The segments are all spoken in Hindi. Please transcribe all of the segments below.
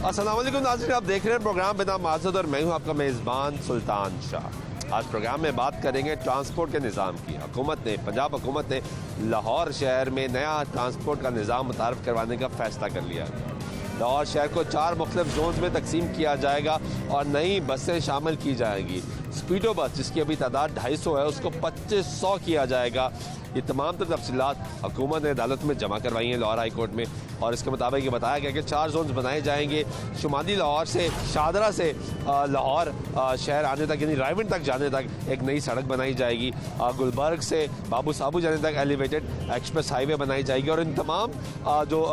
अस्सलाम वालेकुम नाज़रीन, आप देख रहे हैं प्रोग्राम बिना माज़ूद और मैं हूं आपका मेज़बान सुल्तान शाह। आज प्रोग्राम में बात करेंगे ट्रांसपोर्ट के निज़ाम की। हुकूमत ने, पंजाब हुकूमत ने लाहौर शहर में नया ट्रांसपोर्ट का निज़ाम मुतारफ़ करवाने का फ़ैसला कर लिया है। लाहौर शहर को 4 मुख्तलिफ जोन्स में तकसीम किया जाएगा और नई बसें शामिल की जाएंगी। स्पीडो बस जिसकी अभी तादाद 250 है उसको 2500 किया जाएगा। ये तमाम तर तफसीलात हुकूमत ने अदालत में जमा करवाई हैं लाहौर हाई कोर्ट में, और इसके मुताबिक ये बताया गया कि 4 जोन्स बनाए जाएंगे। शुमाली लाहौर से, शादरा से लाहौर शहर आने तक यानी रायविंड तक जाने तक एक नई सड़क बनाई जाएगी। गुलबर्ग से बाबू साबू जाने तक एलिवेटेड एक्सप्रेस हाईवे बनाई जाएगी। और इन तमाम जो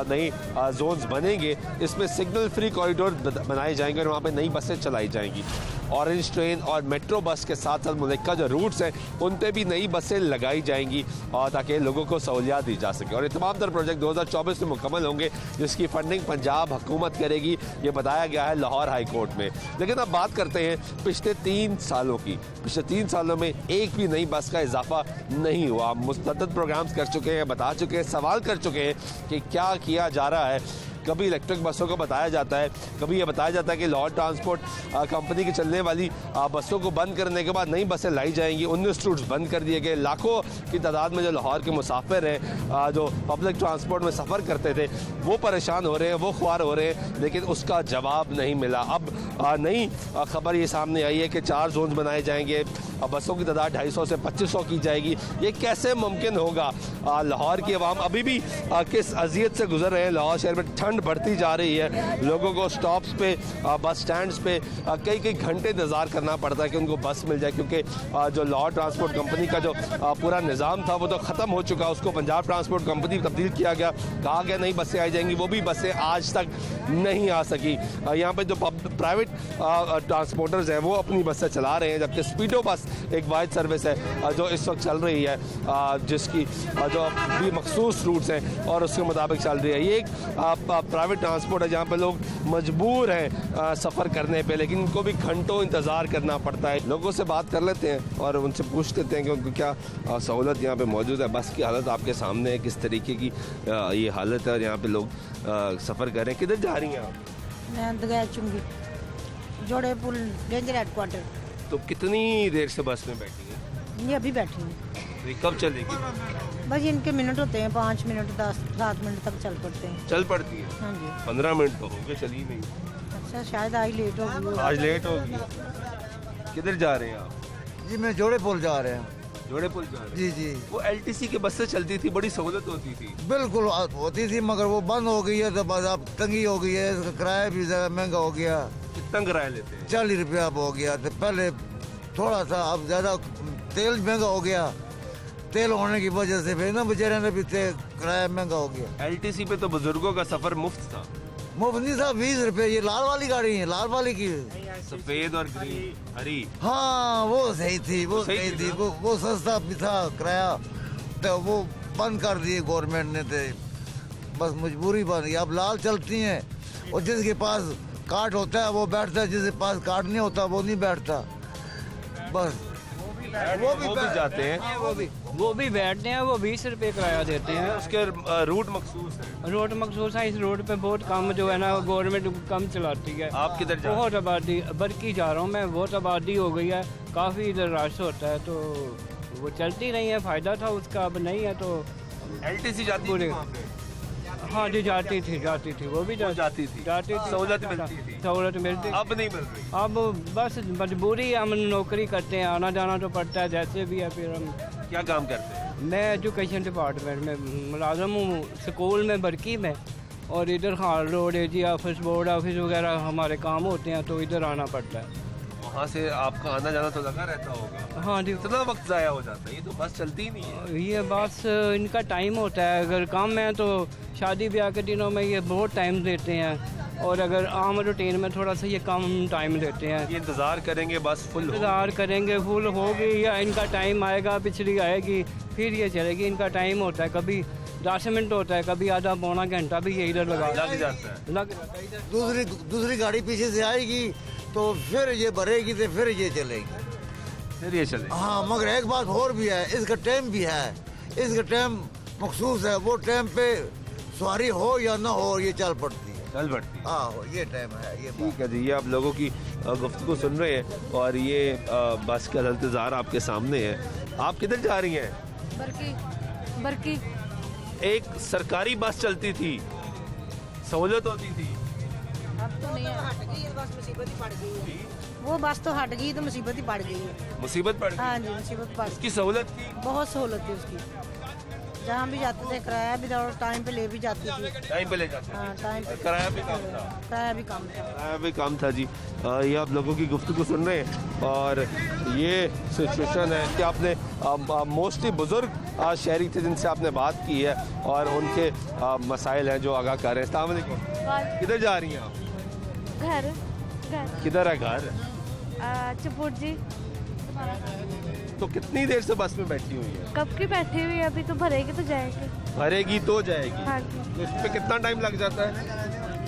नई जोन्स बनेंगे इसमें सिग्नल फ्री कॉरिडोर बनाए जाएंगे और वहाँ पर नई बसें चलाई जाएंगी। ऑरेंज ट्रेन और मेट्रो बस के साथ साथ मुल्का जो रूट्स हैं उन पर भी नई बसें लगाई जाएंगी और ताकि लोगों को सहूलियात दी जा सके। और ये तमाम तर प्रोजेक्ट 2024 में मुकम्मल होंगे जिसकी फंडिंग पंजाब हुकूमत करेगी, ये बताया गया है लाहौर हाई कोर्ट में। लेकिन अब बात करते हैं पिछले 3 सालों की। पिछले 3 सालों में एक भी नई बस का इजाफा नहीं हुआ। मुस्तदद प्रोग्राम्स कर चुके हैं, बता चुके हैं, सवाल कर चुके हैं कि क्या किया जा रहा है। कभी इलेक्ट्रिक बसों को बताया जाता है, कभी ये बताया जाता है कि लाहौर ट्रांसपोर्ट कंपनी की चलने वाली बसों को बंद करने के बाद नई बसें लाई जाएंगी। 19 रूट्स बंद कर दिए गए। लाखों की तादाद में जो लाहौर के मुसाफिर हैं जो पब्लिक ट्रांसपोर्ट में सफ़र करते थे वो परेशान हो रहे हैं, वो ख्वार हो रहे हैं, लेकिन उसका जवाब नहीं मिला। अब नई खबर ये सामने आई है कि 4 जोन बनाए जाएंगे, बसों की तादाद 250 से 2500 की जाएगी। ये कैसे मुमकिन होगा? लाहौर की आवाम अभी भी किस अजियत से गुजर रहे हैं। लाहौर शहर में ठंड बढ़ती जा रही है, लोगों को स्टॉप्स पे, बस स्टैंड्स पे कई घंटे इंतज़ार करना पड़ता है कि उनको बस मिल जाए, क्योंकि जो लाहौर ट्रांसपोर्ट कंपनी का जो पूरा निज़ाम था वो तो ख़त्म हो चुका, उसको पंजाब ट्रांसपोर्ट कंपनी तब्दील किया गया। कहा गया नई बसें आई जाएंगी, वो भी बसें आज तक नहीं आ सकी। यहाँ पर जो प्राइवेट ट्रांसपोर्टर्स हैं वो अपनी बसें चला रहे हैं, जबकि स्पीडो बस एक वाइड सर्विस है जो इस वक्त चल रही है, जिसकी जो भी मखसूस रूट्स हैं और उसके मुताबिक चल रही है। ये एक प्राइवेट ट्रांसपोर्ट है जहाँ पे लोग मजबूर हैं सफ़र करने पे, लेकिन उनको भी घंटों इंतज़ार करना पड़ता है। लोगों से बात कर लेते हैं और उनसे पूछ लेते हैं कि उनको क्या सहूलत यहाँ पे मौजूद है। बस की हालत आपके सामने है, किस तरीके की ये हालत है और यहाँ पे लोग सफ़र कर रहे हैं। किधर जा रही हैं आप? मैं दगाया चुंगी, जोड़े पुल, डेंजर हेडक्वार्टर। तो कितनी देर से बस में बैठी हैं? ये अभी बैठी हूँ। तो ये कब चलेगी? बस इनके मिनट होते हैं, 5 मिनट 10-7 मिनट तक चल पड़ते हैं। चल पड़ती है? हाँ जी। 15 मिनट तो हो गए चली नहीं। अच्छा, शायद आज लेट होगी। आज लेट होगी। किधर जा रहे हैं आप? जी मैं जोड़े पुल जा रहे हैं। जोड़े पुल जा रहे हैं? जी जी। वो एलटीसी की बस से चलती थी, बड़ी सहूलत होती थी। बिल्कुल होती थी, मगर वो बंद हो गई है तो बस अब तंगी हो गई है, इसका किराया भी ज़्यादा महंगा हो गया। कितना किराया लेते हैं? 40 रुपया अब हो गया। तो पहले थोड़ा सा, अब ज़्यादा तेल महंगा हो गया। तेल होने की वजह से फिर ना बेचारे ने भी किराया महंगा हो गया। एलटीसी पे तो बुजुर्गों का सफर मुफ्त था। मुफ्त नहीं था, 20 रुपये। ये लाल वाली गाड़ी है, लाल वाली की सफेद और ग्रीन हरी। हाँ वो सही थी, वो सही थी, वो सस्ता भी था किराया। तो वो बंद कर दिए गवर्नमेंट ने, तो बस मजबूरी बन गई। अब लाल चलती हैं और जिसके पास कार्ड होता है वो बैठता है, जिसके पास कार्ड नहीं होता वो नहीं बैठता। बस वो भी जाते हैं, वो भी बैठते हैं, वो 20 रुपये किराया देते हैं। उसके रूट मखसूस है। रोड मखसूस है, इस रोड पे बहुत कम जो है ना गवर्नमेंट कम चलाती है। आप किधर जा रहे हैं? बहुत आबादी बरकी जा रहा हूँ मैं, बहुत आबादी हो गई है, काफ़ी इधर रश होता है, तो वो चलती नहीं है, फ़ायदा था उसका, अब नहीं है तो एलटीसी जाती थी वहाँ पे? हाँ जी जाती थी, वो भी जाती थी। सहूलत मिलती थी। सहूलत मिलती। अब नहीं मिल रही। अब बस मजबूरी है, हम नौकरी करते हैं, आना जाना तो पड़ता है जैसे भी है। फिर हम क्या काम करते हैं? मैं एजुकेशन डिपार्टमेंट में मुलाजम हूँ, स्कूल में बरकी में, और इधर Khan road AG office, board office वगैरह हमारे काम होते हैं, तो इधर आना पड़ता है। वहाँ से आपका आना जाना तो लगा रहता होगा। हाँ जी। कितना वक्त ज़ाया हो जाता है? ये तो बस चलती ही नहीं है। ये बस इनका टाइम होता है, अगर कम है तो शादी ब्याह के दिनों में ये बहुत टाइम देते हैं, और अगर आम रूटीन में थोड़ा सा ये कम टाइम देते हैं। ये इंतज़ार करेंगे बस फुल इंतज़ार करेंगे, फुल होगी या इनका टाइम आएगा, पिछली आएगी, फिर ये चलेगी। इनका टाइम होता है, कभी 10 मिनट होता है, कभी आधा पौना घंटा भी ये इधर लग जाता है। लग जाता है। दूसरी गाड़ी पीछे से आएगी तो फिर ये भरेगी तो फिर ये चलेगी, फिर ये चले। हाँ मगर एक बात और भी है, इसका टाइम भी है, इसका टाइम मखसूस है। वो टाइम पे सवारी हो या ना हो ये चल पड़ती है। चल पड़ती है। हाँ ये टाइम है ये ठीक है जी, ये आप लोगों की गुफ्तगू सुन रहे हैं और ये बस का इंतज़ार आपके सामने है। आप किधर जा रही हैं? बरकी एक सरकारी बस चलती थी, सहूलत होती थी। अब तो नहीं हट गई, बस मुसीबत ही पड़ गई है। वो बस तो हट गई तो मुसीबत ही पड़ गई है। मुसीबत पड़ गई। हाँ जी, मुसीबत पड़ उसकी सहूलत थी, बहुत सहूलत थी उसकी। जहाँ भी जाते थे किराया भी और टाइम पे ले भी जाती थी। टाइम पे ले जाते हाँ टाइम पे किराया भी कम था। किराया भी कम था। किराया भी कम था जी। ये आप लोगों की गुफ्तगू सुन रहे हैं और ये सिचुएशन है कि आपने मोस्टली बुजुर्ग शहरी थे जिनसे आपने बात की है और उनके मसाइल हैं जो आगाह कर रहे हैं। अस्सलाम वालेकुम, किधर जा रही हैं आप? घर किधर है घर? चपुर जी। तो कितनी देर से बस में बैठी हुई है? कब की बैठी हुई है, अभी तो भरेगी तो जाएगी। भरेगी तो जाएगी। हाँ जी, तो इस पे कितना टाइम लग जाता है?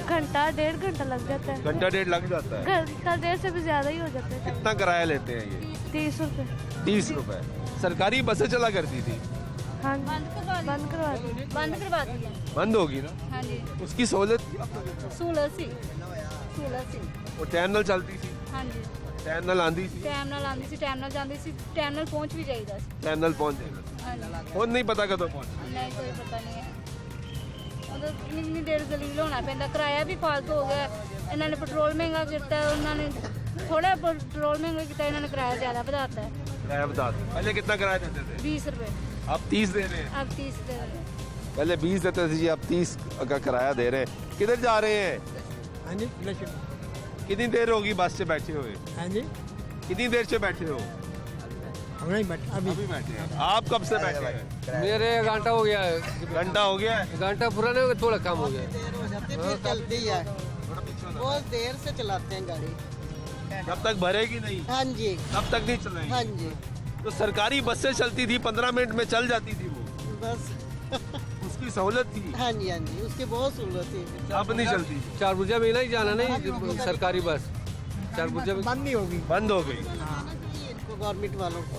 घंटा 1.5 घंटा लग जाता है। घंटा डेढ़ लग जाता है। घंटा 1.5 से भी ज्यादा ही हो जाता है। कितना किराया लेते हैं ये? 30 रुपए। 30 रुपए। सरकारी बसें चला करती थी, हाँ जी, बंद करवा दी। बंद होगी ना? हाँ जी, उसकी सहूलत सहूलत सी। वो टाइम ਨਾਲ चलती थी, हाँ जी, टाइम ਨਾਲ आंदी थी, टाइम ਨਾਲ आंदी सी, टाइम ਨਾਲ ਜਾਂਦੀ ਸੀ, टाइम ਨਾਲ ਪਹੁੰਚ ਵੀ ਜਾਈਦਾ ਸੀ। टाइम ਨਾਲ पहुंच जाएगा। हाँ जी, ਹੁਣ ਨਹੀਂ ਪਤਾ ਕਦੋਂ ਪਹੁੰਚ। नहीं कोई पता नहीं है। ਉਦੋਂ ਕਿੰਨੀ ਦੇਰ ਜ਼ਲੀਲ ਹੋਣਾ ਪੈਂਦਾ, ਕਿਰਾਇਆ ਵੀ ਫਾਲਤੂ ਹੋ ਗਿਆ। ਇਹਨਾਂ ਨੇ ਪੈਟਰੋਲ ਮਹਿੰਗਾ ਕੀਤਾ, ਉਹਨਾਂ ਨੇ ਥੋੜਾ ਪੈਟਰੋਲ ਮਹਿੰਗਾ ਕੀਤਾ, ਇਹਨਾਂ ਨੇ ਕਿਰਾਇਆ ਜ਼ਿਆਦਾ ਵਧਾਤਾ है। किराया बता दो, पहले कितना किराया देते थे? 20 रुपए, अब 30 दे रहे हैं। अब 30 दे रहे हैं। पहले 20 देते थे जी, अब 30 का किराया दे रहे हैं। किधर जा रहे हैं? हाँ जी इलेक्शन। कितनी देर होगी बस से बैठे हुए? हाँ जी कितनी देर से बैठे हो? हम नहीं बैठे अभी। अभी बैठे हैं। आप कब से बैठे हैं? मेरे घंटा हो गया है, घंटा हो गया है। घंटा पूरा नहीं हो गया, थोड़ा कम हो गया। चलती है, बहुत देर से चलाते हैं गाड़ी। जब तक भरेगी नहीं हाँ जी, तब तक नहीं चलाएंगे। हाँ जी, तो सरकारी बसें चलती थी, 15 मिनट में चल जाती थी वो, बस उसकी सहूलत थी। हाँ जी, उसकी बहुत सहूलत है। अब नहीं चलती, चार बुर्जा में नहीं जाना, नहीं सरकारी बस चार बुर्जा में बंद नहीं होगी। बंद हो गई। इनको गवर्नमेंट वालों को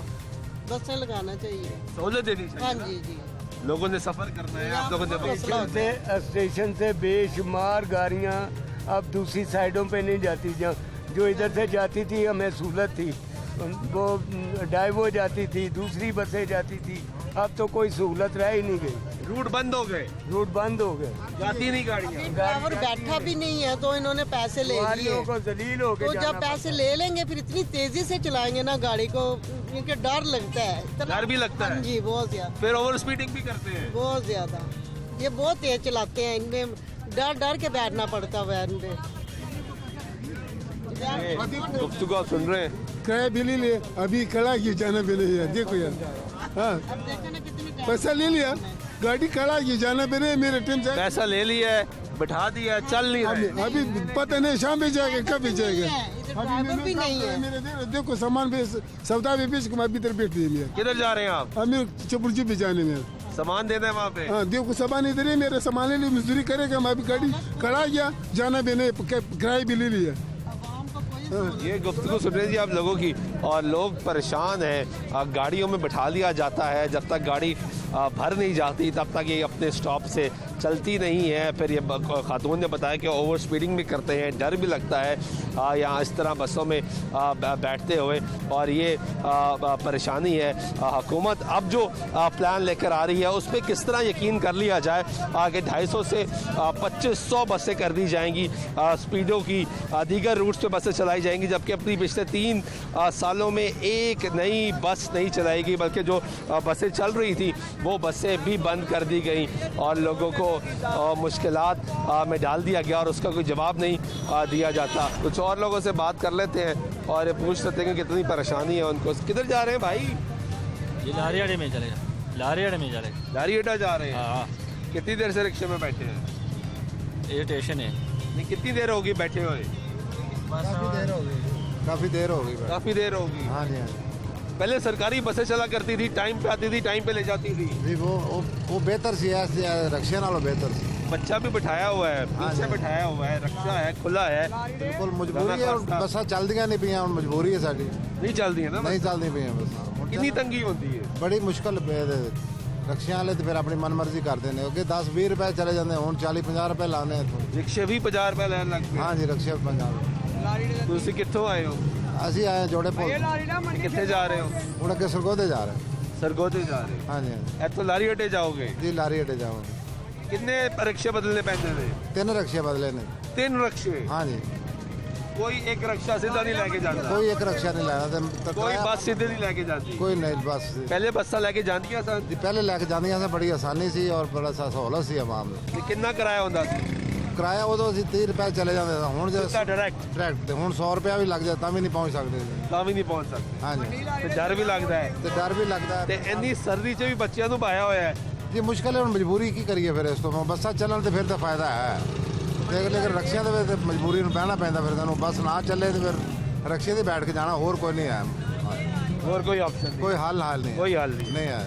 बसें लगाना चाहिए। सहूलत देनी हाँ चाहिए। जी जी, लोगों ने सफर करना है, आप लोगों ने मसला होता है। स्टेशन से बेशुमार गाड़ियाँ अब दूसरी साइडों पे नहीं जाती, जो इधर से जाती थी हमें सहूलत थी, वो डाइवो जाती थी, दूसरी बसें जाती थी, अब तो कोई सहूलत रह ही नहीं गई, रूट बंद हो गए, रूट बंद हो गए, जाती नहीं गाड़ियाँ। ड्राइवर बैठा भी नहीं है तो इन्होंने पैसे ले लिए। सवारियों को जलील हो तो के जब पैसे ले लेंगे फिर इतनी तेजी से चलाएंगे ना गाड़ी को, क्योंकि डर लगता है इतना। डर भी लगता हाँ है, जी, बहुत ज्यादा, फिर ओवर स्पीडिंग भी करते हैं। बहुत ज्यादा। ये बहुत तेज चलाते हैं, इनमें डर डर के बैठना पड़ता है वैन पे। गुफ्तगू आप सुन रहे हैं। किराया भी ले लिया, अभी खड़ा की जाना भी नहीं है। देखो यार, हाँ पैसा ले लिया, गाड़ी खड़ा की जाना भी नहीं, मेरे टाइम से पैसा ले लिया है, बैठा दिया, चल नहीं रहे। अभी पता नहीं शाम में जाएगा कब भी जाएगा। इधर ड्राइवर भी नहीं है। मेरे देखो सामान भी सौदा भी बेच के मैं भीतर बैठ दिया। किधर जा रहे हैं आप? मेरे चपुरजी भी जाने में, सामान देना है वहाँ पे। हाँ देखो सामान इधर ही, मेरे सामान ले लिया, मजदूरी करेगा, मैं अभी गाड़ी खड़ा गया, जाना भी नहीं, किराया भी ले लिया। ये गुफ्तगू सुन रहे जी आप लोगों की, और लोग परेशान हैं। गाड़ियों में बैठा लिया जाता है, जब तक गाड़ी भर नहीं जाती तब तक ये अपने स्टॉप से चलती नहीं है। फिर ये खातून ने बताया कि ओवर स्पीडिंग भी करते हैं, डर भी लगता है यहाँ इस तरह बसों में बैठते हुए, और ये परेशानी है। हुकूमत अब जो प्लान लेकर आ रही है उस पर किस तरह यकीन कर लिया जाए। आगे 250 से 2500 बसें कर दी जाएंगी, स्पीडों की दीगर रूट्स पे बसें चलाई जाएंगी, जबकि अपनी पिछले 3 सालों में एक नई बस नहीं चलाएगी, बल्कि जो बसें चल रही थी वो बसें भी बंद कर दी गई और लोगों को मुश्किलात में डाल दिया गया, और उसका कोई जवाब नहीं दिया जाता। कुछ और लोगों से बात कर लेते हैं और पूछ लेते हैं कि कितनी परेशानी है उनको। किधर जा रहे हैं भाई? ये लारियाड़े में चलेगा, लारियाड़े में चलेगा। लारियाड़ा जा रहे हैं। हाँ, कितनी देर से रिक्शे में बैठे हैं? ये स्टेशन है। नहीं, कितनी देर होगी बैठे हुए? काफी देर हो गई। काफी देर होगी। हाँ जी, पहले सरकारी बसें चला करती थी, टाइम पे आती थी, टाइम पे ले जाती थी। वो बेहतर सी है, रक्षा नालों बेहतर सी। बच्चा भी बिठाया हुआ है, पीछे बिठाया हुआ है, रक्षा है, खुला है। बिल्कुल मजबूरी है, बसा चल दिया नहीं पिया, मजबूरी है साड़ी, नहीं चलती है ना, नहीं चलती पिया बस। कितनी तंगी होती है? बड़ी मुश्किल रक्शियां वाले तो फिर अपनी मनमर्जी करते हैं अगे 10-20 रुपए चले जाते हैं, हुण 40-50 रुपए लाने इत्थों। रिक्शे भी 50 रुपए लैन लग पे? हाँ जी, रक्शे 50। ਤੁਸੀਂ ਕਿੱਥੋਂ ਆਏ ਹੋ? ਅਸੀਂ ਆਏ ਜੋੜੇ ਪੁਲ। ਕਿੱਥੇ ਜਾ ਰਹੇ ਹੋ? ਹੁਣ ਅੱਗੇ ਸਰਗੋਦੇ ਜਾ ਰਹੇ ਹਾਂ। ਸਰਗੋਦੇ ਜਾ ਰਹੇ ਹੋ? हाँ जी, हाँ जी। ਇੱਥੋਂ ਲਾਰੀ ਅੱਡੇ ਜਾਓਗੇ? जी लारी अड्डे जाओगे। ਕਿੰਨੇ ਰਿਕਸ਼ੇ ਬਦਲਨੇ ਪੈਂਦੇ ਨੇ? 3 रक्शे बदले ने। 3 ਰਿਕਸ਼ੇ? हाँ जी। ਕੋਈ ਇੱਕ ਰਿਕਸ਼ਾ ਸਿੱਧਾ ਨਹੀਂ ਲੈ ਕੇ ਜਾਂਦਾ? कोई एक रक्शा नहीं लाना तो ਕੋਈ ਬੱਸ ਸਿੱਧੇ ਨਹੀਂ ਲੈ ਕੇ ਜਾਂਦੀ? कोई नहीं बस। ਪਹਿਲੇ ਬੱਸਾਂ ਲੈ ਕੇ ਜਾਂਦੀਆਂ ਸਨ? जी पहले लैके जानियां से बड़ी आसानी सी और बड़ा सा सहूलत सी आवाम ਨੂੰ। ਤੇ ਕਿੰਨਾ ਕਿਰਾਇਆ ਹੁੰਦਾ ਸੀ? किराया उदों ਅਸੀਂ 30 रुपए चले जाते थे, हुण जो ਸਿੱਧਾ ਡਾਇਰੈਕਟ? डायरेक्ट हुण 100 रुपया भी लग जाए तां भी नहीं पहुंच सकते। ਤਾਂ ਵੀ ਨਹੀਂ ਪਹੁੰਚ ਸਕਦੇ? हाँ जी। ਤੇ ਡਰ ਵੀ ਲੱਗਦਾ ਹੈ? ਤੇ ਡਰ ਵੀ ਲੱਗਦਾ ਤੇ ਹੈ। ਇੰਨੀ ਸਰਦੀ 'ਚ ਵੀ ਬੱਚਿਆਂ ਨੂੰ ਪਾਇਆ ਹੋਇਆ ਹੈ? ਜੀ ਮੁਸ਼ਕਲ ਹੈ, ਹੁਣ ਮਜਬੂਰੀ ਕੀ ਕਰੀਏ ਫਿਰ ਇਸ ਤੋਂ ਬੱਸਾਂ ਚੱਲਣ ਤੇ ਫਿਰ ਤਾਂ ਫਾਇਦਾ ਹੈ, ਲੇਕਿਨ ਰਕਸ਼ਿਆਂ ਦੇ ਵਿੱਚ ਮਜਬੂਰੀ ਨੂੰ ਬਹਿਣਾ ਪੈਂਦਾ, ਫਿਰ ਤੁਹਾਨੂੰ ਬੱਸ ਨਾ ਚੱਲੇ ਤੇ ਫਿਰ ਰਕਸ਼ੇ 'ਤੇ ਬੈਠ ਕੇ ਜਾਣਾ, ਹੋਰ ਕੋਈ नहीं है। और कोई ऑप्शन नहीं? कोई हल नहीं है। कोई हल नहीं है।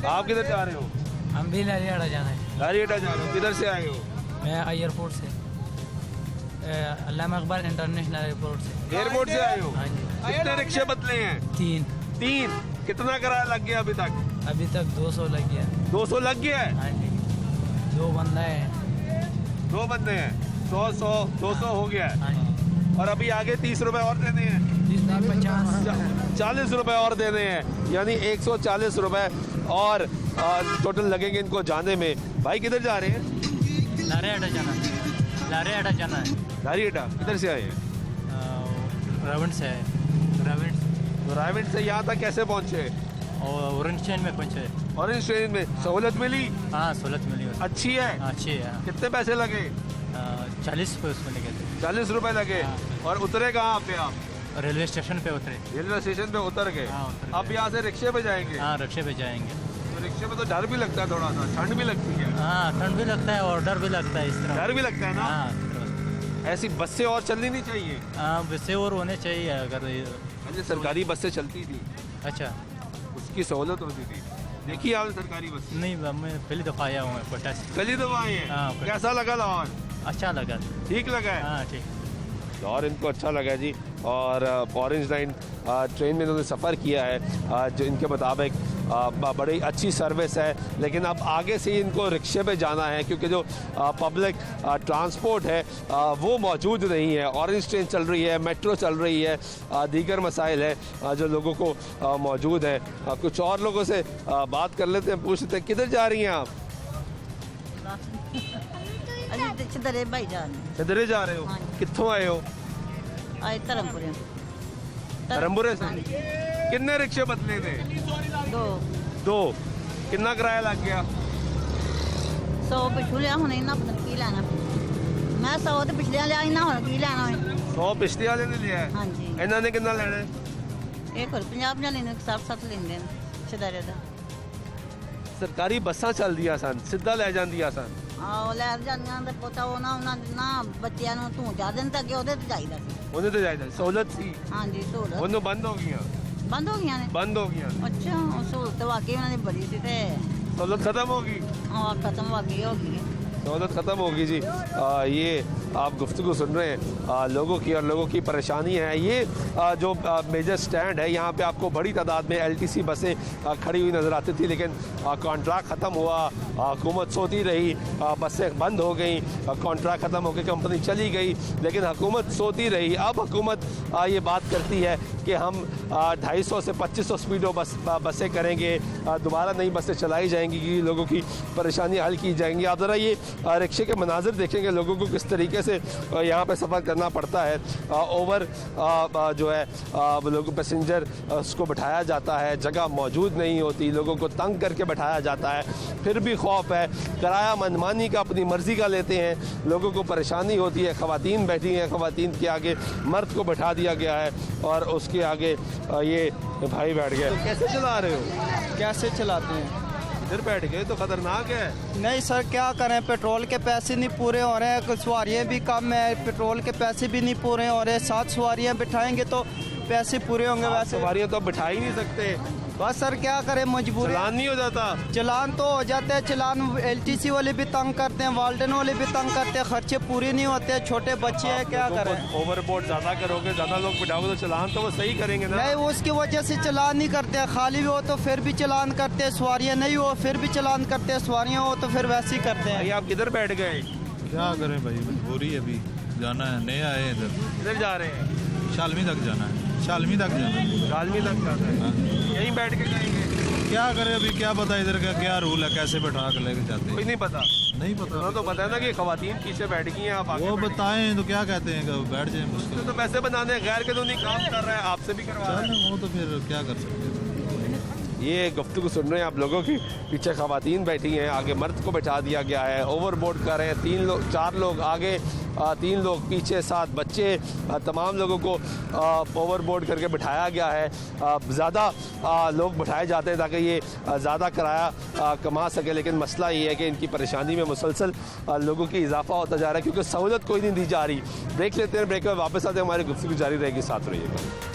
आप किधर जा रहे हो? हम भी लारियाड़ा जाना है। लारियाड़ा जा रहे हो? किधर से आए हो? मैं एयरपोर्ट से, अल्लामा इकबाल इंटरनेशनल एयरपोर्ट से। एयरपोर्ट से आए हो? हाँ जी। कितने रिक्शे बदले हैं? 3। कितना किराया लग गया अभी तक? अभी तक 200 लग गया। 200 लग गया है? हाँ जी। 2 बंदा है। 2 बंदे हैं, 100 200 हो गया है। हाँ जी। और अभी आगे 30 रुपए और देने हैं? 50। 40 रुपए और देने हैं, यानी 140 रुपए और टोटल लगेंगे इनको जाने में। भाई किधर जा रहे हैं? लारियाड़ा जाना है। लारियाड़ा जाना है। लारियाड़ा किधर से आए हैं? रावण से है। रायवेंट से यहाँ तक कैसे पहुँचे? और ऑरेंज ट्रेन में पहुँचे। ऑरेंज ट्रेन में सहूलत मिली? हाँ, सहूलत मिली। अच्छी है? अच्छी है। कितने पैसे लगे? 40 रुपये उसमें लगे थे। 40 रुपए लगे। और उतरे कहाँ पे आप? रेलवे स्टेशन पे उतरे। रेलवे स्टेशन पे उतर गए? हाँ, उतर अब यहाँ से रिक्शे पे जाएंगे? हाँ, रिक्शे पे जाएंगे। तो रिक्शे में तो डर भी लगता है, थोड़ा सा ठंड भी लगती है? हाँ, ठंड भी लगता है और डर भी लगता है इस तरह। डर भी लगता है ना? हाँ, ऐसी बसें और चलनी नहीं चाहिए? हाँ, बसें और होने चाहिए अगर। पहले सरकारी बसें चलती थी, अच्छा, उसकी सहूलत होती थी। देखिए आपने सरकारी बस? नहीं, मैं पहली दफ़ा आया हूँ कोटा से। पहली दफा आए हैं? हाँ, कैसा लगा लाहौर? अच्छा लगा। ठीक लगा है? हाँ, ठीक। लाहौर इनको अच्छा लगा जी। और ऑरेंज लाइन ट्रेन में इन्होंने सफ़र किया है, जो इनके मुताबिक बड़ी अच्छी सर्विस है, लेकिन अब आगे से ही इनको रिक्शे पे जाना है क्योंकि जो पब्लिक ट्रांसपोर्ट है वो मौजूद नहीं है। ऑरेंज ट्रेन चल रही है, मेट्रो चल रही है, दीगर मसाइल है जो लोगों को मौजूद है। कुछ और लोगों से बात कर लेते हैं, पूछते हैं किधर जा रही हैं आप? ਚਦਰੇ ਭਾਈ ਜਾਨ किधर जा रहे हो? कित्थों आए हो? ਆਏ ਧਰਮਪੁਰੇ धर्मपुरे से? कितने रिक्शे बदले थे? 2। कितना किराया लग गया? 100 ਪਿਛੂ ਲਿਆ ਹੁਣ ਇਹਨਾਂ ਪਤਾ ਕੀ ਲੈਣਾ ਮੈਂ 100 ਤੇ ਪਿਛਲੇ ਲਿਆ ਇਹਨਾਂ ਹੁਣ ਕੀ ਲੈਣਾ ਹੈ 100 पिछले वाले ने लिया है? ਹਾਂਜੀ इन्होंने कितना लेना है? ਇਹ ਕੋਲ 50 ਲੈਣੇ 60 ਲੈਂਦੇ ਨੇ ਚਦਰੇ ਦਾ सरकारी बसां चल दिया सन, सीधा ले जांदियां सन। ਆਹ ਲੈ ਜਾਂਦੀਆਂ ਤੇ ਪਤਾ ਉਹਨਾਂ ਨਾ ਬੱਚਿਆਂ ਨੂੰ ਧੂੰ ਚਾ ਦਿੰਦੇ ਅੱਗੇ ਉਹਦੇ ਤੇ ਜਾਈਦਾ ਸੀ ਉਹਨੇ ਤੇ ਜਾਇਦਾ ਸਹੂਲਤ ਸੀ, ਹਾਂਜੀ ਸਹੂਲਤ ਉਹਨੂੰ ਬੰਦ ਹੋ ਗਈਆਂ। ਬੰਦ ਹੋ ਗਈਆਂ ਨੇ ਬੰਦ ਹੋ ਗਈਆਂ। ਅੱਛਾ ਉਹ ਸਹੂਲਤ ਵਾਕਈ ਉਹਨਾਂ ਦੀ ਬੜੀ ਸੀ ਤੇ सहूलत खत्म होगी? ਹਾਂ ਖਤਮ ਵਾਕਈ ਹੋ ਗਈ सहूलत ख़त्म होगी जी। ये आप गुफ्तगू सुन रहे हैं लोगों की, और लोगों की परेशानी है। ये जो मेजर स्टैंड है यहाँ पे आपको बड़ी तादाद में LTC बसें खड़ी हुई नज़र आती थी, लेकिन कॉन्ट्रैक्ट ख़त्म हुआ, हुकूमत सोती रही, बसें बंद हो गई, कॉन्ट्रैक्ट ख़त्म होकर कंपनी चली गई, लेकिन हुकूमत सोती रही। अब हुकूमत ये बात करती है कि हम 250 से 2500 स्पीडों बसें करेंगे, दोबारा नई बसें चलाई जाएंगी कि लोगों की परेशानी हल की जाएंगी। आप ज़रा ये रिक्शे के मनाजिर देखेंगे, लोगों को किस तरीके से यहाँ पे सफ़र करना पड़ता है। ओवर जो है लोगों पैसेंजर उसको बैठाया जाता है, जगह मौजूद नहीं होती, लोगों को तंग करके बैठाया जाता है, फिर भी खौफ है, किराया मनमानी का अपनी मर्ज़ी का लेते हैं, लोगों को परेशानी होती है। ख़वातीन बैठी हैं, ख़वातीन के आगे मर्द को बैठा दिया गया है और उसके आगे ये भाई बैठ गए। तो कैसे चला रहे हो? कैसे चलाते हैं? इधर बैठ गए तो खतरनाक है। नहीं सर, क्या करें, पेट्रोल के पैसे नहीं पूरे हो रहे हैं, कुछ सवारियाँ भी कम है, पेट्रोल के पैसे भी नहीं पूरे हो रहे। 7 सवारियाँ बिठाएंगे तो पैसे पूरे होंगे। वैसे सवारियाँ तो बिठा ही नहीं सकते, बस सर क्या करें, मजबूरी। चलान नहीं हो जाता? चलान तो हो जाते हैं, चलान LTC वाले भी तंग करते हैं, वाल्डन वाले भी तंग करते हैं, खर्चे पूरे नहीं होते, छोटे बच्चे हैं, क्या करें। ओवरबोर्ड ज्यादा करोगे, ज्यादा लोग बिठाओगे तो चलान तो वो सही करेंगे ना? नहीं, उसकी वजह से चलान नहीं करते हैं, खाली भी हो तो फिर भी चलान करते हैं, सवारियाँ नहीं हो फिर भी चलान करते हैं, सवारियाँ हो तो फिर वैसे ही करते हैं। आप किधर बैठ गए? क्या करें भाई, मजबूरी है, अभी जाना है, नए आए हैं इधर। किधर जा रहे हैं? शालमी तक जाना है, शालमी तक जाना है। शालमी तक जाना है, यहीं बैठ के जाएंगे? क्या करें अभी, क्या पता इधर का क्या रूल है, कैसे बैठा कर लेके जाते हैं। कोई नहीं पता? नहीं पता। तो पता है ना कि खवातीन पीछे बैठ गई हैं, आप आगे वो बताएं तो क्या कहते हैं कि बैठ जाए, मुश्किल तो पैसे बनाने हैं, गैर कानूनी काम कर रहा है, आपसे भी करवा रहा है। वो तो फिर क्या कर सकते हैं। ये गुफ्तगू सुन रहे हैं आप लोगों की, पीछे खवातीन बैठी हैं, आगे मर्द को बैठा दिया गया है, ओवरबोर्ड कर रहे हैं, 3 लोग 4 लोग आगे, 3 लोग पीछे, 7 बच्चे, तमाम लोगों को ओवरबोर्ड करके बिठाया गया है। ज़्यादा लोग बिठाए जाते हैं ताकि ये ज़्यादा किराया कमा सके, लेकिन मसला ये है कि इनकी परेशानी में मुसलसल लोगों की इजाफा होता जा रहा है क्योंकि सहूलत कोई नहीं दी जा रही। ब्रेक लेते हैं, ब्रेक में वापस आते हैं, हमारी गुफ्तगू जारी रहेगी, साथ रहिएगा।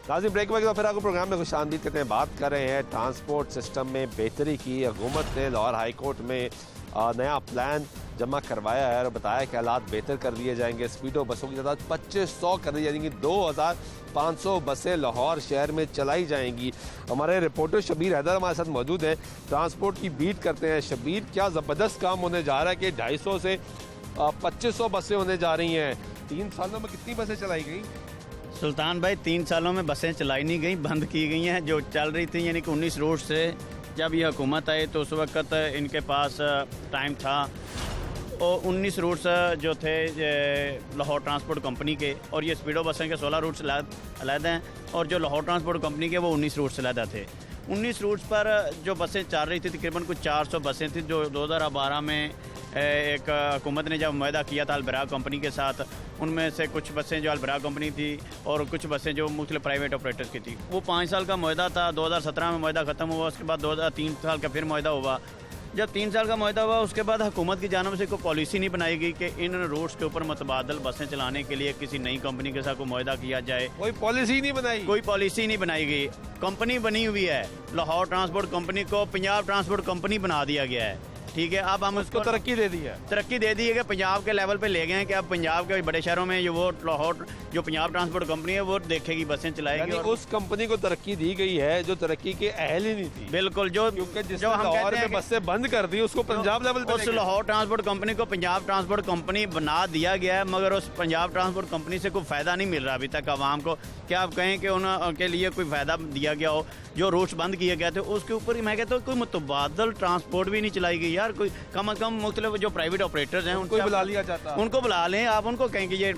नाज़रीन, ब्रेक में फिर आपको प्रोग्राम में खुशामदीद कहते हैं। बात कर रहे हैं ट्रांसपोर्ट सिस्टम में बेहतरी की। हुकूमत ने लाहौर हाई कोर्ट में नया प्लान जमा करवाया है और बताया कि हालात बेहतर कर दिए जाएंगे। स्पीडो बसों की तादाद 2500 कर दी जाएंगी, 2500 बसें लाहौर शहर में चलाई जाएंगी। हमारे रिपोर्टर शबीर हैदर हमारे साथ मौजूद हैं, ट्रांसपोर्ट की बीट करते हैं। शबीर, क्या ज़बरदस्त काम होने जा रहा है कि 250 से 2500 बसें होने जा रही हैं। 3 सालों में कितनी बसें चलाई गई? सुल्तान भाई, 3 सालों में बसें चलाई नहीं गई, बंद की गई हैं। जो चल रही थी यानी कि 19 रूट से जब यह हुकूमत आई तो उस वक्त इनके पास टाइम था और 19 रूट्स जो थे लाहौर ट्रांसपोर्ट कंपनी के, और ये स्पीडो बसें के 16 रूट्स अलहदा हैं और जो लाहौर ट्रांसपोर्ट कंपनी के वो 19 रूट्स अलहदा थे। 19 रूट्स पर जो बसें चल रही थी तकरीबन कुछ 400 बसें थी जो 2012 में एक हुकूमत ने जब मुआहदा किया था अलबराग कंपनी के साथ, उनमें से कुछ बसें जो अलबराग कंपनी थी और कुछ बसें जो मुख्तलिफ प्राइवेट ऑपरेटर्स की थी। वो 5 साल का मुआहदा था, 2017 में मुआहदा ख़त्म हुआ, उसके बाद 3 साल का फिर मुआहदा हुआ। जब 3 साल का मुआहदा हुआ उसके बाद हुकूमत की जानिब से कोई पॉलिसी नहीं बनाई गई कि इन रूट्स के ऊपर मुतबादल बसें चलाने के लिए किसी नई कंपनी के साथ कोई मुआहदा किया जाए। कोई पॉलिसी नहीं बनाई, कोई पॉलिसी नहीं बनाई गई। कंपनी बनी हुई है, लाहौर ट्रांसपोर्ट कंपनी को पंजाब ट्रांसपोर्ट कंपनी बना दिया गया है, ठीक है। अब हम उसको तरक्की दे दी है, तरक्की दे दी है कि पंजाब के लेवल पे ले गए हैं कि अब पंजाब के बड़े शहरों में वो लाहौर जो पंजाब ट्रांसपोर्ट कंपनी है वो देखेगी, बसें चलाएगी। और उस कंपनी को तरक्की दी गई है जो तरक्की के अहल ही नहीं थी। बिल्कुल, जो हम लाहौर में बसें बंद कर दी उसको पंजाब लेवल पे उस लाहौर ट्रांसपोर्ट कंपनी को पंजाब ट्रांसपोर्ट कंपनी बना दिया गया है, मगर उस पंजाब ट्रांसपोर्ट कंपनी से कोई फ़ायदा नहीं मिल रहा अभी तक आवाम को। क्या आप कहें कि उनके लिए कोई फ़ायदा दिया गया हो? जो रूट्स बंद किए गए थे उसके ऊपर मैं कहता हूँ कोई मुतबादल ट्रांसपोर्ट भी नहीं चलाई गई यार। कोई कम अज़ कम मुख्तलिफ जो प्राइवेट ऑपरेटर्स हैं उनको बुला लिया जाता, उनको बुला लें, आप उनको कहें कि ये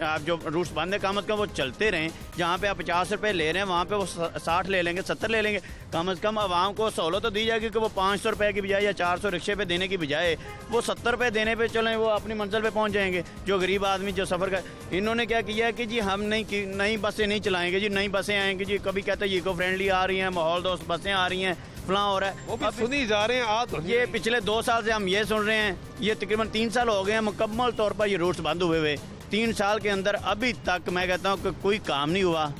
आप जो रूट्स बंद है कम अज़ कम वो चलते रहें। जहाँ पे आप 50 रुपये ले रहे हैं वहाँ पे वो 60 ले लेंगे, 70 ले लेंगे। कम अज़ कम आवाम को सहूलत तो दी जाएगी कि वो 500 रुपये की बजाय या 400 रिक्शे पे देने की बजाय वो 70 रुपये देने पे चलें, वो अपनी मंजिल पे पहुँच जाएंगे। जो गरीब आदमी जो सफ़र कर, इन्होंने क्या किया है कि जी हम नई बसें नहीं चलाएंगे जी, नई बसें आएंगी जी, कभी कहते हैं इको फ्रेंडली आ रही हैं, माहौल दोस्त बसें आ रही हैं, फलां हो रहा है, वो भी सुनी जा रहे हैं। ये पिछले 2 साल से हम ये सुन रहे हैं, ये तकरीबन 3 साल हो गए हैं मुकम्मल तौर पर ये रूट्स बंद हुए हुए। 3 साल के अंदर अभी तक मैं कहता हूँ कि कोई काम नहीं हुआ।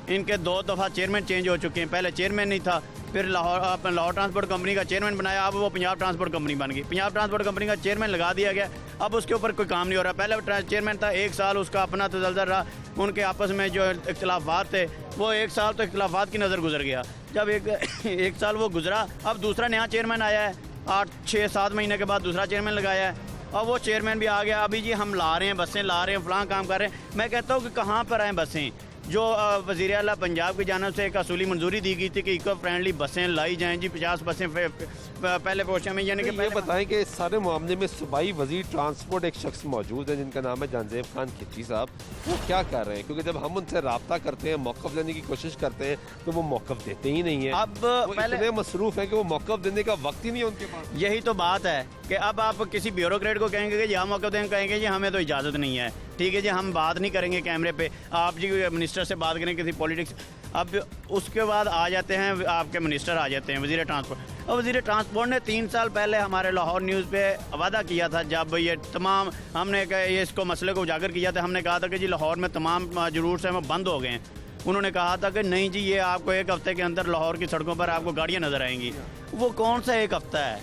इनके 2 दफ़ा चेयरमैन चेंज हो चुके हैं, पहले चेयरमैन नहीं था, फिर लाहौर ट्रांसपोर्ट कंपनी का चेयरमैन बनाया, अब वो पंजाब ट्रांसपोर्ट कंपनी बन गई। पंजाब ट्रांसपोर्ट कंपनी का चेयरमैन लगा दिया गया, अब उसके ऊपर कोई काम नहीं हो रहा। पहले चेयरमैन था 1 साल, उसका अपना तसल्सल रहा, उनके आपस में जो इख्तलाफात थे वो 1 साल तो इख्तलाफात की नज़र गुजर गया। जब एक साल वो गुजरा, अब दूसरा नया चेयरमैन आया है, 8-6-7 महीने के बाद दूसरा चेयरमैन लगाया है, और वो चेयरमैन भी आ गया। अभी जी हम ला रहे हैं बसें, ला रहे हैं, फलां काम कर रहे हैं। मैं कहता हूँ कि कहाँ पर आएँ बसें? जो वज़ीर आला पंजाब की जानिब से एक असूली मंजूरी दी गई थी कि इको फ्रेंडली बसें लाई जाएँ जी, 50 बसें पहले पोर्शन में, यानी कि ये बताएं कि इस सारे मामले में सूबाई वज़ीर ट्रांसपोर्ट एक शख्स मौजूद है जिनका नाम है जानजेब खान खिची साहब। वो क्या कर रहे हैं? क्योंकि जब हम उनसे रब्ता करते हैं, मौक़िफ़ लेने की कोशिश करते हैं तो वो मौक़िफ़ देते ही नहीं है। अब पहले इतने मसरूफ़ है कि वो मौक़िफ़ देने का वक्त ही नहीं है उनके पास। यही तो बात है कि अब आप किसी ब्यूरोक्रेट को कहेंगे कि यहाँ मौक़िफ़ देंगे, कहेंगे जी हमें तो इजाज़त नहीं है, ठीक है जी हम बात नहीं करेंगे कैमरे पे, आप जी मिनिस्टर से बात करें किसी पॉलिटिक्स। अब उसके बाद आ जाते हैं आपके मिनिस्टर आ जाते हैं, वज़ीर ट्रांसपोर्ट। और वज़ीर ट्रांसपोर्ट ने 3 साल पहले हमारे लाहौर न्यूज़ पे वादा किया था, जब ये तमाम हमने ये इसको मसले को उजागर किया था, हमने कहा था कि जी लाहौर में तमाम जुलूस हैं वो बंद हो गए हैं। उन्होंने कहा था कि नहीं जी, ये आपको 1 हफ्ते के अंदर लाहौर की सड़कों पर आपको गाड़ियाँ नज़र आएंगी। वो कौन सा 1 हफ्ता है?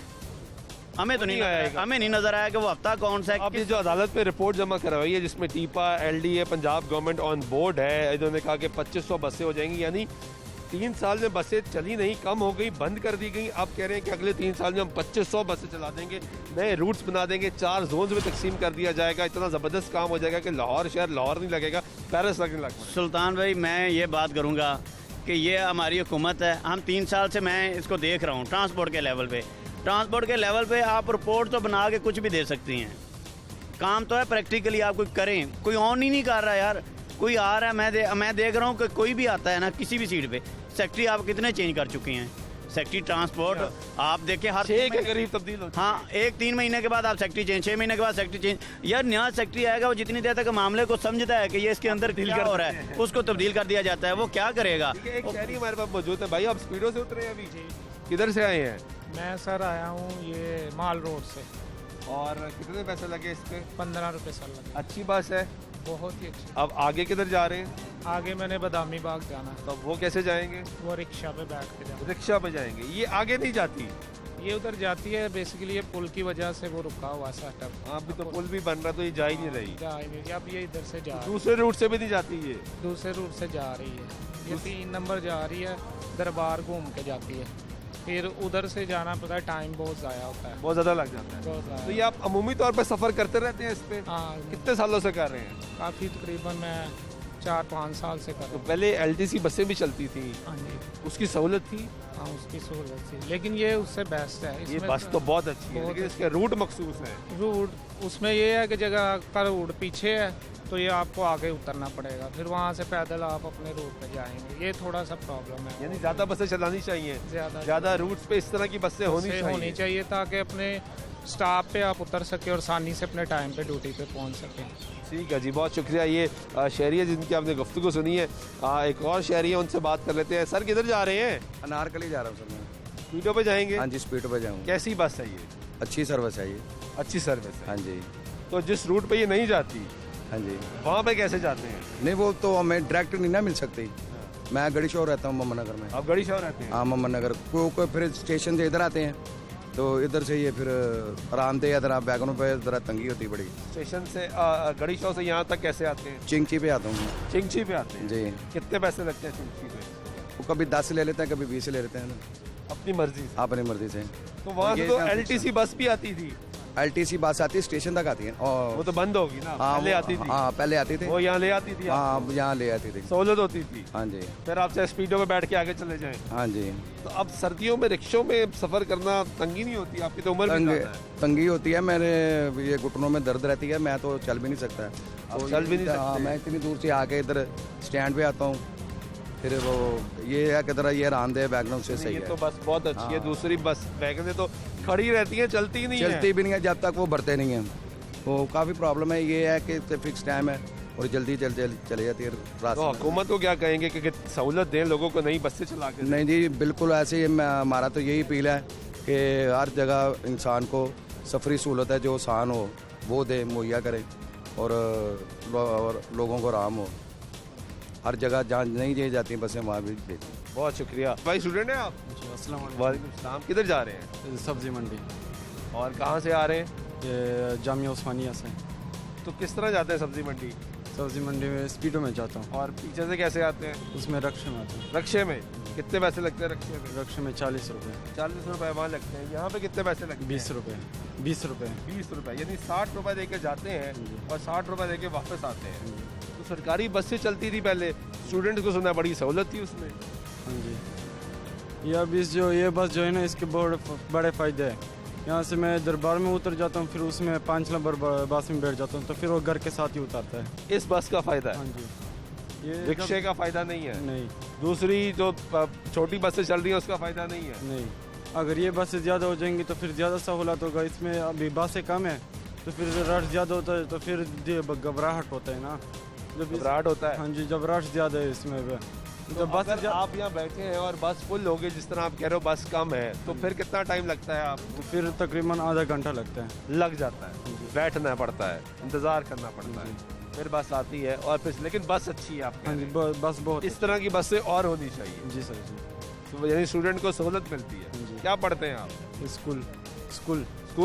हमें तो नहीं आया, हमें नहीं नज़र आया कि वो हफ्ता कौन सा है। अब ये जो अदालत में रिपोर्ट जमा करवाई है जिसमें टीपा, LDA, Punjab government on board है, इन्होंने कहा कि 2500 बसें हो जाएंगी, यानी 3 साल में बसें चली नहीं, कम हो गई, बंद कर दी गई। अब कह रहे हैं कि अगले 3 साल में हम 2500 बसें चला देंगे, नए रूट्स बना देंगे, 4 जोन्स में तकसीम कर दिया जाएगा। इतना ज़बरदस्त काम हो जाएगा कि लाहौर शहर लाहौर नहीं लगेगा, पेरिस लगने लगेगा। सुल्तान भाई, मैं ये बात करूँगा कि ये हमारी हुकूमत है, हम 3 साल से मैं इसको देख रहा हूँ। ट्रांसपोर्ट के लेवल पे आप रिपोर्ट तो बना के कुछ भी दे सकती हैं, काम तो है प्रैक्टिकली आप कोई करें, कोई ऑन ही नहीं कर रहा यार। कोई आ रहा है, मैं देख रहा हूँ कि कोई भी आता है ना किसी भी सीट पे, सेक्रेटरी आप कितने चेंज कर चुके हैं। सेक्रेटरी ट्रांसपोर्ट आप देखिए हर 6 के करीब तब्दील होती है। हाँ, 3 महीने के बाद आप सेक्रेटरी चेंज, 6 महीने के बाद सेक्रेटरी चेंज। यार नया सेक्रेटरी आएगा, वो जितनी देर तक मामले को समझता है कि ये इसके अंदर क्या हो रहा है, उसको तब्दील कर दिया जाता है। वो क्या करेगा? एक शहरी हमारे पास मौजूद है। भाई आप स्पीडो से उतरे हैं अभी? किधर से आए हैं? मैं सर आया हूँ ये माल रोड से। और कितने पैसे लगे इस पे? 15 रुपये सर लगे। अच्छी बस है, बहुत ही अच्छी। अब आगे किधर जा रहे हैं? आगे मैंने बादामी बाग जाना। तो वो कैसे जाएंगे? वो रिक्शा पे बैठ के जाना। रिक्शा पे जाएंगे, ये आगे नहीं जाती? ये उधर जाती है, बेसिकली ये पुल की वजह से वो रुका हुआ सेटअप। अभी तो पुल भी बन रहा, तो ये जा ही नहीं रही। जा ही नहीं, अब ये इधर से जा दूसरे रूट से भी नहीं जाती? ये दूसरे रूट से जा रही है, ये 3 नंबर जा रही है, दरबार घूम के जाती है, फिर उधर से जाना पड़ता है, टाइम बहुत ज़ाया होता है, बहुत ज़्यादा लग जाता है। बहुत ज़्यादा। तो ये आप अमूमी तौर पर सफ़र करते रहते हैं इस पे? हाँ। कितने सालों से कर रहे हैं? काफ़ी, तकरीबन मैं 4-5 साल से कर रहा तो हूँ। पहले LTC बसें भी चलती थी? हाँ जी। उसकी सहूलत थी? हाँ, उसकी सहूलत थी, लेकिन ये उससे बेस्ट है। ये बस तो बहुत अच्छी है, लेकिन इसके रूट मखसूस है। रूट उसमें ये है कि जगह का रूट पीछे है, तो ये आपको आगे उतरना पड़ेगा, फिर वहाँ से पैदल आप अपने रूट पे जाएंगे। ये थोड़ा सा प्रॉब्लम है। यानी ज़्यादा बसें चलानी चाहिए, ज़्यादा रूट्स पे इस तरह की बसें होनी चाहिए ताकि अपने स्टॉप पे आप उतर सके और आसानी से अपने टाइम पे ड्यूटी पे पहुँच सकें। ठीक है जी, बहुत शुक्रिया। ये शहरी है जिनकी आपने गुफ्तगू सुनी है। एक और शहरी है, उनसे बात कर लेते हैं। सर किधर जा रहे हैं? अनारकली जा रहा हूँ सर मैं। स्पीडो पे जाएंगे? हाँ जी, स्पीडो पे जाऊँगा। कैसी बस है ये? अच्छी सर्विस है ये। अच्छी सर्विस है? हाँ जी। तो जिस रूट पे ये नहीं जाती, हाँ जी, वहाँ पे कैसे जाते हैं? नहीं वो तो हमें डायरेक्ट नहीं ना मिल सकती। मैं गड़ी शोर रहता हूँ मोहम्मद नगर में। आप गड़ी शोर रहते हैं? हाँ, मोहम्मद नगर को फिर स्टेशन से इधर आते हैं, तो इधर से ये फिर आरामदेह इधर आप बैगनों पे ज़रा तंगी होती बड़ी। स्टेशन से गड़ी शो से यहाँ तक कैसे आते हैं? चिंगची पे आता हूँ। चिंगची पे आते हैं जी। कितने पैसे लगते हैं चिंगची पे? वो कभी 10 ले लेते हैं, कभी 20 ले लेते हैं। अपनी मर्जी से? अपनी मर्जी से। तो वहाँ से तो LTC बस भी आती थी? LTC बस आती है, स्टेशन तक आती है। और वो तो बंद होगी ना? हाँ, पहले आती थी? हाँ, पहले आती थी। वो यहाँ ले आती थी? हाँ, यहाँ ले आती थी, सहूलत होती थी। हाँ जी। फिर आप चाहे स्पीडो में बैठ के आगे चले जाएं। हाँ जी। तो अब सर्दियों में रिक्शों में सफर करना तंगी नहीं होती? आपकी तो उम्र भी ज़्यादा है। तंगी होती है, मेरे ये घुटनों में दर्द रहती है, मैं तो चल भी नहीं सकता। आप चल भी नहीं सकते? हाँ, मैं इतनी दूर से आके इधर स्टैंड पे आता हूँ, फिर वो ये है कि तरह ये आरामदेह बैकग्राउंड से सही है। ये तो बस बहुत अच्छी है। दूसरी बस वैगनें तो खड़ी रहती हैं, चलती नहीं है। चलती भी नहीं है जब तक वो भरते नहीं हैं। वो काफ़ी प्रॉब्लम है। ये है कि फिक्स टाइम है और जल्दी चले जाती है रात। तो हुकूमत को क्या कहेंगे कि सहूलत दें लोगों को, नई बसें चला के? नहीं जी, बिल्कुल ऐसे ही हमारा तो यही अपील है कि हर जगह इंसान को सफरी सहूलत है जो आसान हो वो दे, मुहैया करें, और लोगों को आराम हो। हर जगह जहाँ नहीं दी जाती बसें वहाँ भी देती। बहुत शुक्रिया। भाई स्टूडेंट हैं आप? वालेकुम सलाम। किधर जा रहे हैं? सब्जी मंडी। और कहाँ से आ रहे हैं? ये जामिया उस्मानिया से। तो किस तरह जाते हैं सब्जी मंडी? सब्जी मंडी में स्पीडो में जाता हूँ। और पीछे से कैसे आते हैं? उसमें रक्शे में आते हैं। रक्शे में कितने पैसे लगते हैं? रक्शे में 40 रुपये। 40 रुपये वहाँ लगते हैं। यहाँ पे कितने पैसे लगते हैं? 20 रुपये। 20 रुपये। 20 रुपये, यानी 60 रुपये दे के जाते हैं और 60 रुपये दे के वापस आते हैं। तो सरकारी बस से चलती थी पहले, स्टूडेंट को सुना बड़ी सहूलत थी उसमें। हाँ जी। ये बस जो है ना, इसके बहुत बड़े फ़ायदे हैं। यहाँ से मैं दरबार में उतर जाता हूँ, फिर उसमें 5 नंबर बस में बैठ जाता हूँ, तो फिर वो घर के साथ ही उतारता है। इस बस का फ़ायदा है? हाँ जी। ये रिक्शे का फ़ायदा नहीं है? नहीं। दूसरी जो छोटी बसें चल रही हैं उसका फ़ायदा नहीं है? नहीं। अगर ये बसें ज़्यादा हो जाएंगी तो फिर ज़्यादा सहूलत होगा। इसमें अभी बसें कम है तो फिर रश ज़्यादा होता है, तो फिर घबराहट होता है ना। घबराहट होता है? हाँ जी, जब रश ज़्यादा है इसमें तो बस जब आप यहाँ बैठे हैं और बस फुल हो गई, जिस तरह आप कह रहे हो बस कम है, तो फिर कितना टाइम लगता है आपको? फिर तकरीबन आधा घंटा लगता है, लग जाता है, बैठना पड़ता है, इंतज़ार करना पड़ता है, फिर बस आती है और फिर लेकिन बस अच्छी है आपकी? हाँ जी, बस बहुत इस तरह की बसें और होनी चाहिए। जी सर जी। तो यानी स्टूडेंट को सहूलत मिलती है। क्या पढ़ते हैं आप? स्कूल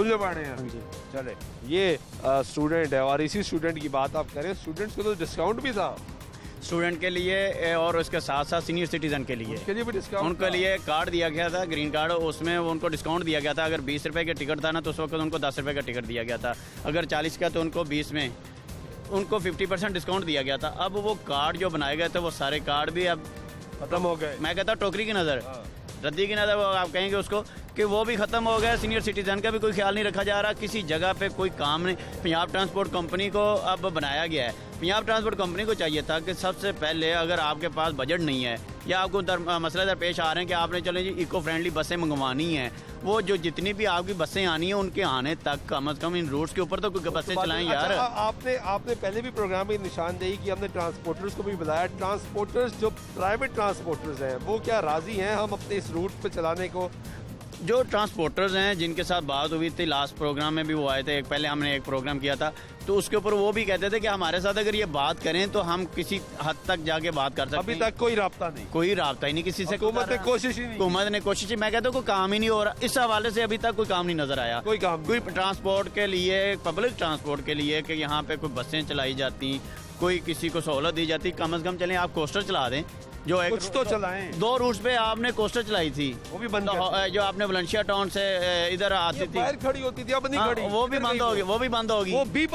में पढ़ रहे हैं? हाँ जी। चले, ये स्टूडेंट है और इसी स्टूडेंट की बात आप करें, स्टूडेंट्स को तो डिस्काउंट भी था स्टूडेंट के लिए और उसके साथ साथ सीनियर सिटीजन के लिए भी डिस्काउंट, उनके लिए कार्ड दिया गया था, ग्रीन कार्ड, उसमें उनको डिस्काउंट दिया गया था। अगर 20 रुपये का टिकट था ना तो उस वक्त उनको 10 रुपये का टिकट दिया गया था, अगर 40 का तो उनको 20 में उनको 50% डिस्काउंट दिया गया था। अब वो कार्ड जो बनाए गए थे वो सारे कार्ड भी अब खत्म हो गए। मैं कहता टोकरी की नज़र, रद्दी की नज़र, वो आप कहेंगे उसको कि वो भी ख़त्म हो गया। सीनियर सिटीज़न का भी कोई ख्याल नहीं रखा जा रहा, किसी जगह पे कोई काम नहीं। पंजाब ट्रांसपोर्ट कंपनी को अब बनाया गया है, पंजाब ट्रांसपोर्ट कंपनी को चाहिए था कि सबसे पहले अगर आपके पास बजट नहीं है या आपको मसले दरपेश आ रहे हैं कि आपने चले जी इको फ्रेंडली बसें मंगवानी हैं, वो जो जितनी भी आपकी बसें आनी हैं उनके आने तक कम से कम इन रूट्स के ऊपर तो कोई बसें चलाएं यार। आपने पहले भी प्रोग्राम में निशानदेही की, हमने ट्रांसपोर्टर्स को भी बुलाया। ट्रांसपोर्टर्स जो प्राइवेट ट्रांसपोर्टर्स हैं वो क्या राजी हैं हम अपने इस रूट पे चलाने को? जो ट्रांसपोर्टर्स हैं जिनके साथ बात हुई थी लास्ट प्रोग्राम में भी वो आए थे, पहले हमने एक प्रोग्राम किया था तो उसके ऊपर वो भी कहते थे कि हमारे साथ अगर ये बात करें तो हम किसी हद तक जाके बात कर सकते हैं। अभी तक कोई राब्ता नहीं, कोई राब्ता ही नहीं किसी से। हुकूमत ने कोशिश ही नहीं, हुकूमत ने कोशिश ही, मैं कहता हूँ कोई काम ही नहीं हो रहा। इस हवाले से अभी तक कोई काम नहीं नजर आया, कोई काम, कोई ट्रांसपोर्ट के लिए, पब्लिक ट्रांसपोर्ट के लिए कि यहाँ पे कोई बसें चलाई जाती, कोई किसी को सहूलत दी जाती। कम से कम चलें आप कोस्टर चला दें, जो एक कुछ तो चलाएं। 2 रूट्स पे आपने कोस्टर चलाई थी, वो भी बंद, जो आपने बुलंदशहर टाउन से इधर आती थी, खड़ी होती थी, अब नहीं खड़ी, वो भी बंद होगी, वो भी बंद होगी, वो भी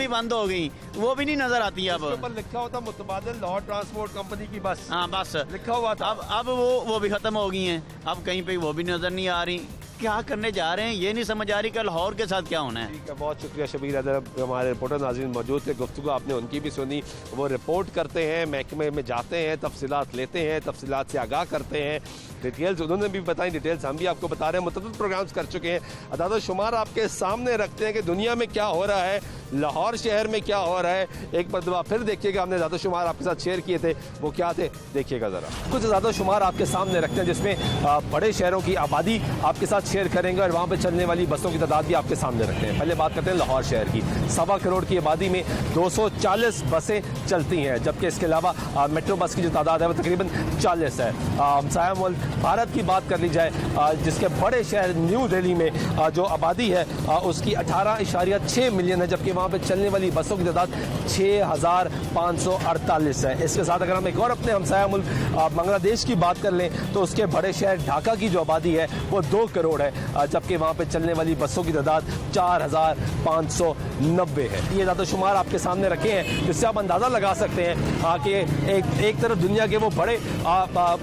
बंद हो गई, वो भी नहीं नजर आती अब। ऊपर लिखा होता मुतबादिल लाहौर ट्रांसपोर्ट कंपनी की बस, हाँ बस लिखा हुआ था। अब वो भी खत्म हो गई हैं, अब कहीं पे वो भी नजर नहीं आ रही। क्या करने जा रहे हैं ये नहीं समझ आ रही कि लाहौर के साथ क्या होना है। ठीक है, बहुत शुक्रिया शबीर अदर, हमारे रिपोर्टर नाज़रीन मौजूद थे, गुफ्तगू आपने उनकी भी सुनी। वो रिपोर्ट करते हैं, महकमे में जाते हैं, तफसीलात लेते हैं, तफसीलात से आगाह करते हैं, डिटेल्स उन्होंने भी बताई, डिटेल्स हम भी आपको बता रहे हैं। मुतअद्दिद प्रोग्राम्स कर चुके हैं, अदाद शुमार आपके सामने रखते हैं कि दुनिया में क्या हो रहा है, लाहौर शहर में क्या हो रहा है। एक मरतबा फिर देखिएगा, हमने ज़्यादा शुमार आपके साथ शेयर किए थे, वो क्या थे देखिएगा ज़रा। कुछ ज़्यादा शुमार आपके सामने रखते हैं जिसमें बड़े शहरों की आबादी आपके साथ शेयर करेंगे और वहाँ पर चलने वाली बसों की तादाद भी आपके सामने रखते हैं। पहले बात करते हैं लाहौर शहर की। 1.25 करोड़ की आबादी में 240 बसें चलती हैं, जबकि इसके अलावा मेट्रो बस की जो तादाद है वो तकरीबन 40 है। हमसाया मुल्क भारत की बात कर ली जाए, जिसके बड़े शहर न्यू दिल्ली में जो आबादी है उसकी 18.6 मिलियन है, जबकि वहाँ पे चलने वाली बसों की तादाद 6,548 है। इसके साथ अगर हम एक और अपने हमसाया मुल्क बांग्लादेश की बात कर लें तो उसके बड़े शहर ढाका की जो आबादी है वो 2 करोड़ है, जबकि वहाँ पे चलने वाली बसों की तादाद 4,590 है। ये ज़्यादा शुमार आपके सामने रखे हैं, जिससे आप अंदाज़ा लगा सकते हैं कि एक तरफ दुनिया के वो बड़े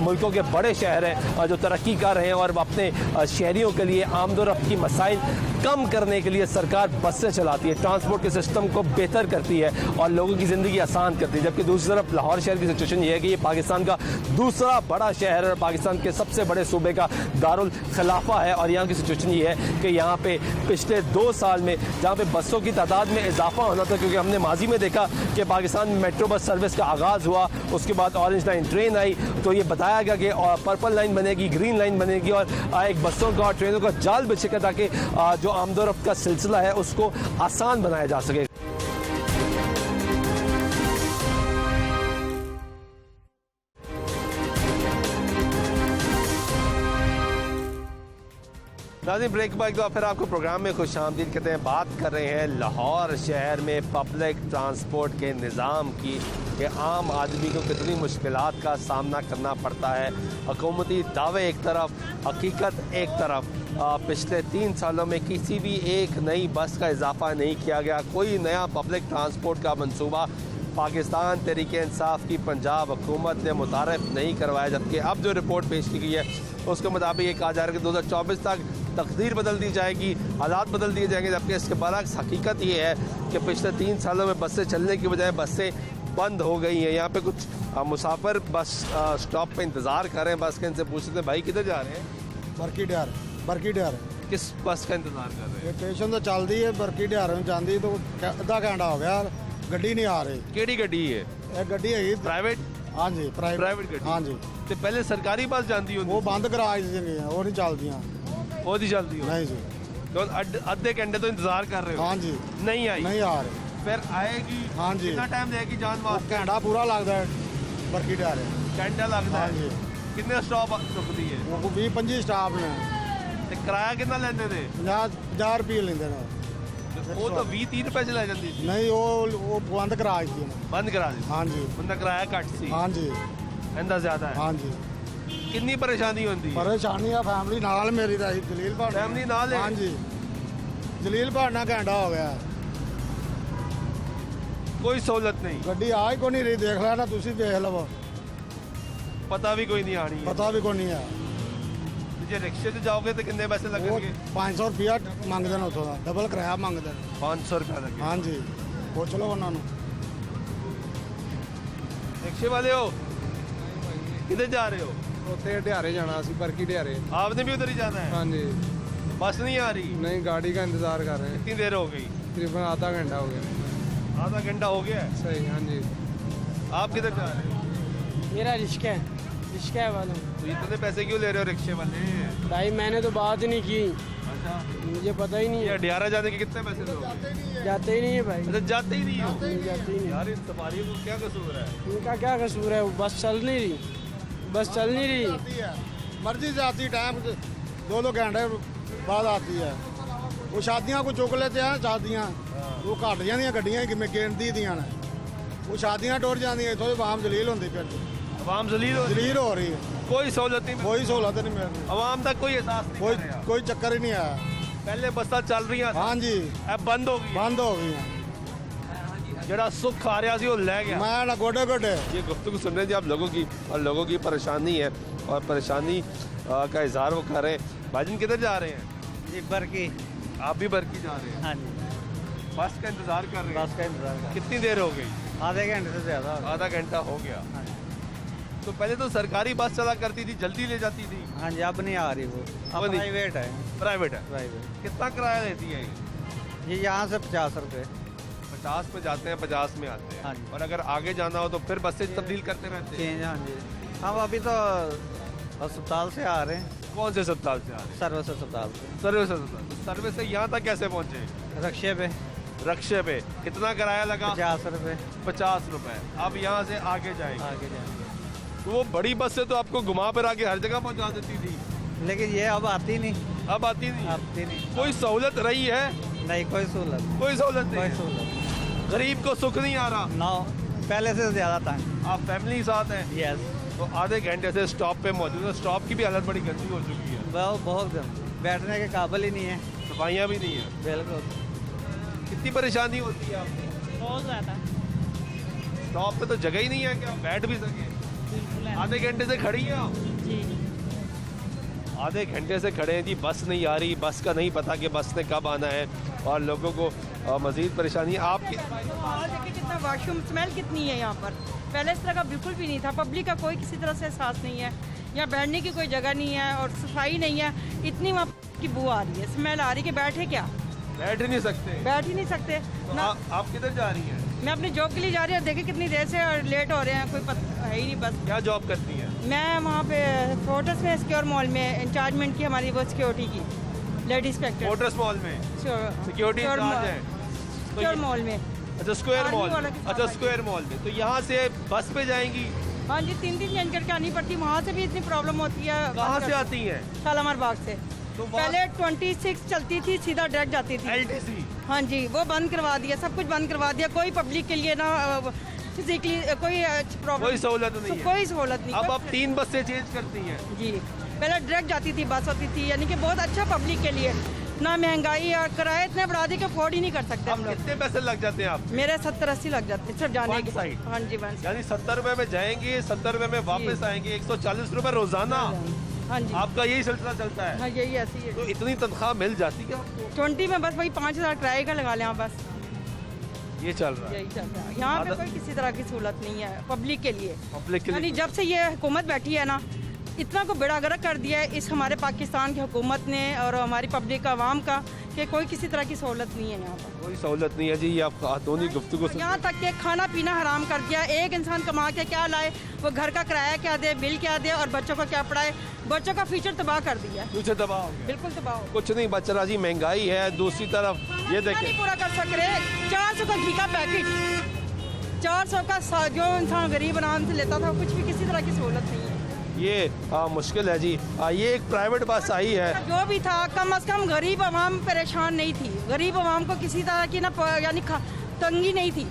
मुल्कों के बड़े शहर हैं जो तरक्की कर रहे हैं और अपने शहरियों के लिए आमदोरफ्त की मसाइल कम करने के लिए सरकार बसें चलाती है, ट्रांसपोर्ट के सिस्टम को बेहतर करती है और लोगों की ज़िंदगी आसान करती है। जबकि दूसरी तरफ लाहौर शहर की सिचुएशन ये है कि ये पाकिस्तान का दूसरा बड़ा शहर है, पाकिस्तान के सबसे बड़े सूबे का दारुल खिलाफा है और यहाँ की सिचुएशन ये है कि यहाँ पे पिछले 2 साल में जहाँ पे बसों की तादाद में इजाफा होना था, क्योंकि हमने माजी में देखा कि पाकिस्तान में मेट्रो बस सर्विस का आगाज़ हुआ, उसके बाद ऑरेंज लाइन ट्रेन आई, तो ये बताया गया कि पर्पल लाइन बनेगी, ग्रीन लाइन बनेगी और एक बसों का और ट्रेनों का जाल बिछेगा ताकि जो आमदोरफ्त का सिलसिला है उसको आसान बनाया जा सके। नाज़रीन, ब्रेक बाद तो फिर आपको प्रोग्राम में खुशामदीद कहते हैं। बात कर रहे हैं लाहौर शहर में पब्लिक ट्रांसपोर्ट के निज़ाम की कि आम आदमी को कितनी मुश्किलात का सामना करना पड़ता है। हुकूमती दावे एक तरफ, हकीकत एक तरफ। पिछले 3 सालों में किसी भी एक नई बस का इजाफा नहीं किया गया, कोई नया पब्लिक ट्रांसपोर्ट का मंसूबा पाकिस्तान तहरीक इंसाफ की पंजाब हुकूमत ने मुतारफ़ नहीं करवाया। जबकि अब जो रिपोर्ट पेश की गई है उसके मुताबिक ये कहा जा रहा है कि 2024 तक तकदीर बदल दी जाएगी, हालात बदल दिए जाएंगे। जबकि इसके बरअक्स हकीकत ये है कि पिछले 3 सालों में बसें चलने की बजाय बसें बंद हो गई हैं। यहाँ पे कुछ मुसाफिर बस स्टॉप पे इंतज़ार कर रहे हैं बस के, इनसे पूछते हैं भाई किधर जा रहे हैं? बरकी-डियार। किस बस का इंतज़ार कर रहे हैं? स्टेशन तो चलती है, बरकी-डियार में जाती तो आधा घंटा हो गया, गड्डी नहीं आ रही। केड़ी गड्डी है? एक गड्डी है प्राइवेट हाँ जी प्राइवेट गड्डी हाँ जी ਤੇ ਪਹਿਲੇ ਸਰਕਾਰੀ ਬੱਸ ਜਾਂਦੀ ਹੁੰਦੀ वो बंद करा दी वो नहीं चलदियां ਉਹ ਨਹੀਂ ਚੱਲਦੀ नहीं जी तो आधे घंटे तो इंतजार कर रहे हो हाँ जी नहीं आई नहीं आ रहे फिर आएगी हाँ जी कितना टाइम लेगी जान वास्ते घंटा पूरा लगता है बरकी डारे घंटा लगता हाँ है जी कितने स्टॉप रुकती है वो 20-25 स्टाफ ने ਤੇ ਕਿਰਾਇਆ ਕਿੰਨਾ ਲੈਂਦੇ ਨੇ 50 रुपये लेंदे ने ਉਹ ਤਾਂ 20-30 ਰੁਪਏ ਚ ਲੈ ਜਾਂਦੀ ਸੀ नहीं वो बंद करा दी ਬੰਦ ਕਰਾ ਦਿੱਤੀ हाँ जी ਬੰਦਾ ਕਿਰਾਇਆ ਘੱਟ ਸੀ हाँ जी ਇਹਦਾ ਜ਼ਿਆਦਾ ਹੈ हाँ जी ਕਿੰਨੀ ਪਰੇਸ਼ਾਨੀ ਹੁੰਦੀ ਹੈ परेशानी है फैमिली नाल मेरी दा जलील भाड़ फैमिली नाल है? हाँ जी जलील भाड़ना घंटा हो गया कोई सहूलत नहीं गड्डी आ ही को नहीं रही देख लेना तुसी देख लो पता भी कोई नहीं आनी है पता भी को नहीं है ਜੇ ਰਿਕਸ਼ੇ ਤੇ ਜਾਓਗੇ ਤੇ ਕਿੰਨੇ ਪੈਸੇ वो ਲੱਗਣਗੇ 500 रुपया मंगते हैं उतों डबल किराया मंगते हैं 500 ਰੁਪਏ ਲੱਗੇ हाँ जी पूछ लो उन्होंने रिक्शे वाले हो किधर जा रहे हो ਉੱਥੇ ਢਿਆਰੇ ਜਾਣਾ ਸੀ ਬਰਕੀ ਢਿਆਰੇ आपने भी उधर ही जाना है हाँ जी बस नहीं आ रही नहीं गाड़ी का इंतजार कर रहे हैं कितनी देर हो गई तकरीबन आधा घंटा हो गया आधा घंटा हो गया है सही हाँ जी आप किधर जा रहे हो मेरा रिश्का है वाला तो इतने पैसे क्यों ले रहे हो रिक्शे वाले भाई मैंने तो बात नहीं की अच्छा मुझे पता ही नहीं ये है अडियारा जाने के कितने पैसे दोगे जाते ही नहीं है भाई अच्छा जाते ही नहीं हो जाते ही नहीं यार इन सवारियों को क्या कसूर है इनका क्या कसूर है बस चल नहीं रही बस चल नहीं रही आती है मर्जी से आती टाइम 2-2 घंटे बाद आती है वो शादियां को चुक लेते हैं शादियां वो घट जांदियां गड्डियां कि गिनती दियां ने वो शादियां टुर जांदियां इत्थों आवाम जलील होंदी फिर आवाम जलील हो रही है कोई सहूलत नहीं कोई सहूलत नहीं मिल रही आवाम तक कोई एहसास नहीं कोई चक्कर ही नहीं आया पहले बसा चल रही हाँ जी अब बंद हो गई बंद हो गई जरा सुख आ रहा वो ले गया मैं ना गोडे गोडे ये गुफ्तगू सुन रहे थे आप लोगों की और लोगों की परेशानी है और परेशानी का इजहार वो कर रहे हैं भाईजन किधर जा रहे हैं जी बरकी आप भी बरकी जा रहे हैं हाँ जी बस का इंतजार कर रहे हैं बस का इंतजार कितनी देर हो गई आधे घंटे से ज़्यादा आधा घंटा हो गया तो पहले तो सरकारी बस चला करती थी जल्दी ले जाती थी हाँ जी अब नहीं आ रही वो अब नहीं। प्राइवेट है प्राइवेट है प्राइवेट कितना किराया लेती है ये ये यहाँ से 50 रुपये 50 में जाते हैं 50 में आते हैं हाँ जी। और अगर आगे जाना हो तो फिर बसें तब्दील करते रहते हैं चेंज हाँ जी हम अभी तो अस्पताल से आ रहे हैं कौन से अस्पताल से आ रहे हैं सर्विस अस्पताल से सर्विस अस्पताल सर्विस से यहाँ तक कैसे पहुँचे रक्शे पे रक्शे पे कितना किराया लगा 50 रुपये 50 रुपए अब यहाँ से आगे जाएंगे आगे जाएंगे तो वो बड़ी बस से तो आपको घुमा फिर आके हर जगह पहुँचा देती थी लेकिन ये अब आती नहीं अब आती नहीं आती नहीं कोई सहूलत रही है नहीं कोई सहूलत कोई सहूलत नहीं कोई है। सहूलत गरीब को सुख नहीं आ रहा नो पहले से ज़्यादा तंग आप फैमिली के साथ हैं यस तो आधे घंटे से स्टॉप पे मौजूद है स्टॉप की भी हालत बड़ी गंदी हो चुकी है बहुत गंदी बैठने के काबिल ही नहीं है सफाइयाँ भी नहीं है बिल्कुल कितनी परेशानी होती है आपको बहुत ज़्यादा स्टॉप पे तो जगह ही नहीं है कि आप बैठ भी सके आधे घंटे से खड़ी हैं आप जी आधे घंटे से खड़े हैं जी बस नहीं आ रही बस का नहीं पता कि बस ने कब आना है और लोगों को मजीद परेशानी आपकी देखिए कितना वॉशरूम स्मेल कितनी है यहाँ पर पहले इस तरह का बिल्कुल भी नहीं था पब्लिक का कोई किसी तरह से एहसास नहीं है यहाँ बैठने की कोई जगह नहीं है और सफाई नहीं है इतनी वहाँ की बू आ रही है स्मेल आ रही है कि बैठे क्या बैठ ही नहीं सकते बैठ ही नहीं सकते तो ना आप किधर जा रही हैं मैं अपनी जॉब के लिए जा रही हूँ देखिए कितनी देर से और लेट हो रहे हैं कोई पता है ही नहीं बस क्या जॉब करती हैं मैं वहाँ पे फोर्टस में सिक्योर मॉल में इंचार्जमेंट की हमारी वो सिक्योरिटी की लेडी इंस्पेक्टर फोर्टस मॉल में सिक्योरिटी इंचार्ज है सिक्योर मॉल में अच्छा स्क्वायर आर्मी मॉल वाला के साथ अच्छा आई। स्क्वायर मॉल में तो यहाँ से बस पे जाएंगी हाँ जी 3 चेंज करके आनी पड़ती वहाँ से भी इतनी प्रॉब्लम होती है कहाँ से आती हैं शालामार बाग से तो पहले 26 चलती थी सीधा डायरेक्ट जाती थी एलटीसी हाँ जी वो बंद करवा दिया सब कुछ बंद करवा दिया कोई पब्लिक के लिए ना फिजिकली कोई प्रॉब्लम कोई सहूलत नहीं है कोई सहूलत नहीं अब आप 3 बसें चेंज करती हैं जी पहले डायरेक्ट जाती थी बस होती थी यानी कि बहुत अच्छा पब्लिक के लिए ना महंगाई और किराए इतने बढ़ा दी कि अफोर्ड ही नहीं कर सकते हम लोग कितने पैसे लग जाते हैं आप मेरे 70-80 लग जाते हैं सिर्फ जाने One के side? हाँ जी वन यानी 70 रुपए में जाएंगे 70 रुपए में वापस आएंगे 140 रुपए रोजाना हाँ जी आपका यही सिलसिला चलता है हाँ यही ऐसी है तो इतनी तनख्वाह मिल जाती है आपको 20 में बस वही 5,000 किराए का लगा लें आप बस ये चल रहा है यही चल रहा है यहाँ पे कोई किसी तरह की सहूलत नहीं है पब्लिक के लिए पब्लिक के यानी लिए जब से ये हुकूमत बैठी है ना इतना को बेड़ा गर्क कर दिया है इस हमारे पाकिस्तान की हुकूमत ने और हमारी पब्लिक आवाम का कि कोई किसी तरह की सहूलत नहीं है यहाँ पर। कोई सहूलत नहीं है जी। ये आप खातूनी गुफ्तगू यहाँ तक कि खाना पीना हराम कर दिया। एक इंसान कमा के क्या लाए, वो घर का किराया क्या दे, बिल क्या दे और बच्चों को क्या पढ़ाए। बच्चों का फ्यूचर तबाह कर दिया। फ्यूचर तबाह, बिल्कुल तबाह। कुछ नहीं बच रहा जी। महंगाई है, दूसरी तरफ ये देखें नहीं पूरा कर सक रहे। 400 का घी का पैकेट, 400 का जो इंसान गरीब आराम से लेता था, कुछ भी किसी तरह की सहूलत नहीं है। ये मुश्किल है जी। ये एक प्राइवेट बस आई है। जो भी था कम से कम गरीब आवाम परेशान नहीं थी। गरीब आवाम को किसी तरह की ना यानी तंगी नहीं थी।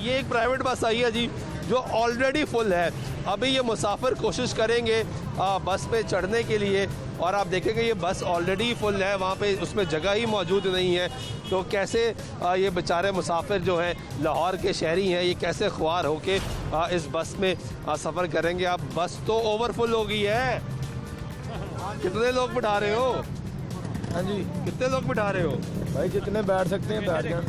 ये एक प्राइवेट बस आई है जी जो ऑलरेडी फुल है। अभी ये मुसाफिर कोशिश करेंगे बस पे चढ़ने के लिए और आप देखेंगे ये बस ऑलरेडी फुल है, वहाँ पे उसमें जगह ही मौजूद नहीं है। तो कैसे ये बेचारे मुसाफिर जो हैं, लाहौर के शहरी हैं, ये कैसे ख्वार होके इस बस में सफ़र करेंगे। अब बस तो ओवरफुल हो गई है। कितने लोग बिठा रहे हो? हाँ जी, कितने लोग बिठा रहे हो? भाई जितने बैठ सकते हैं बैठ जाए।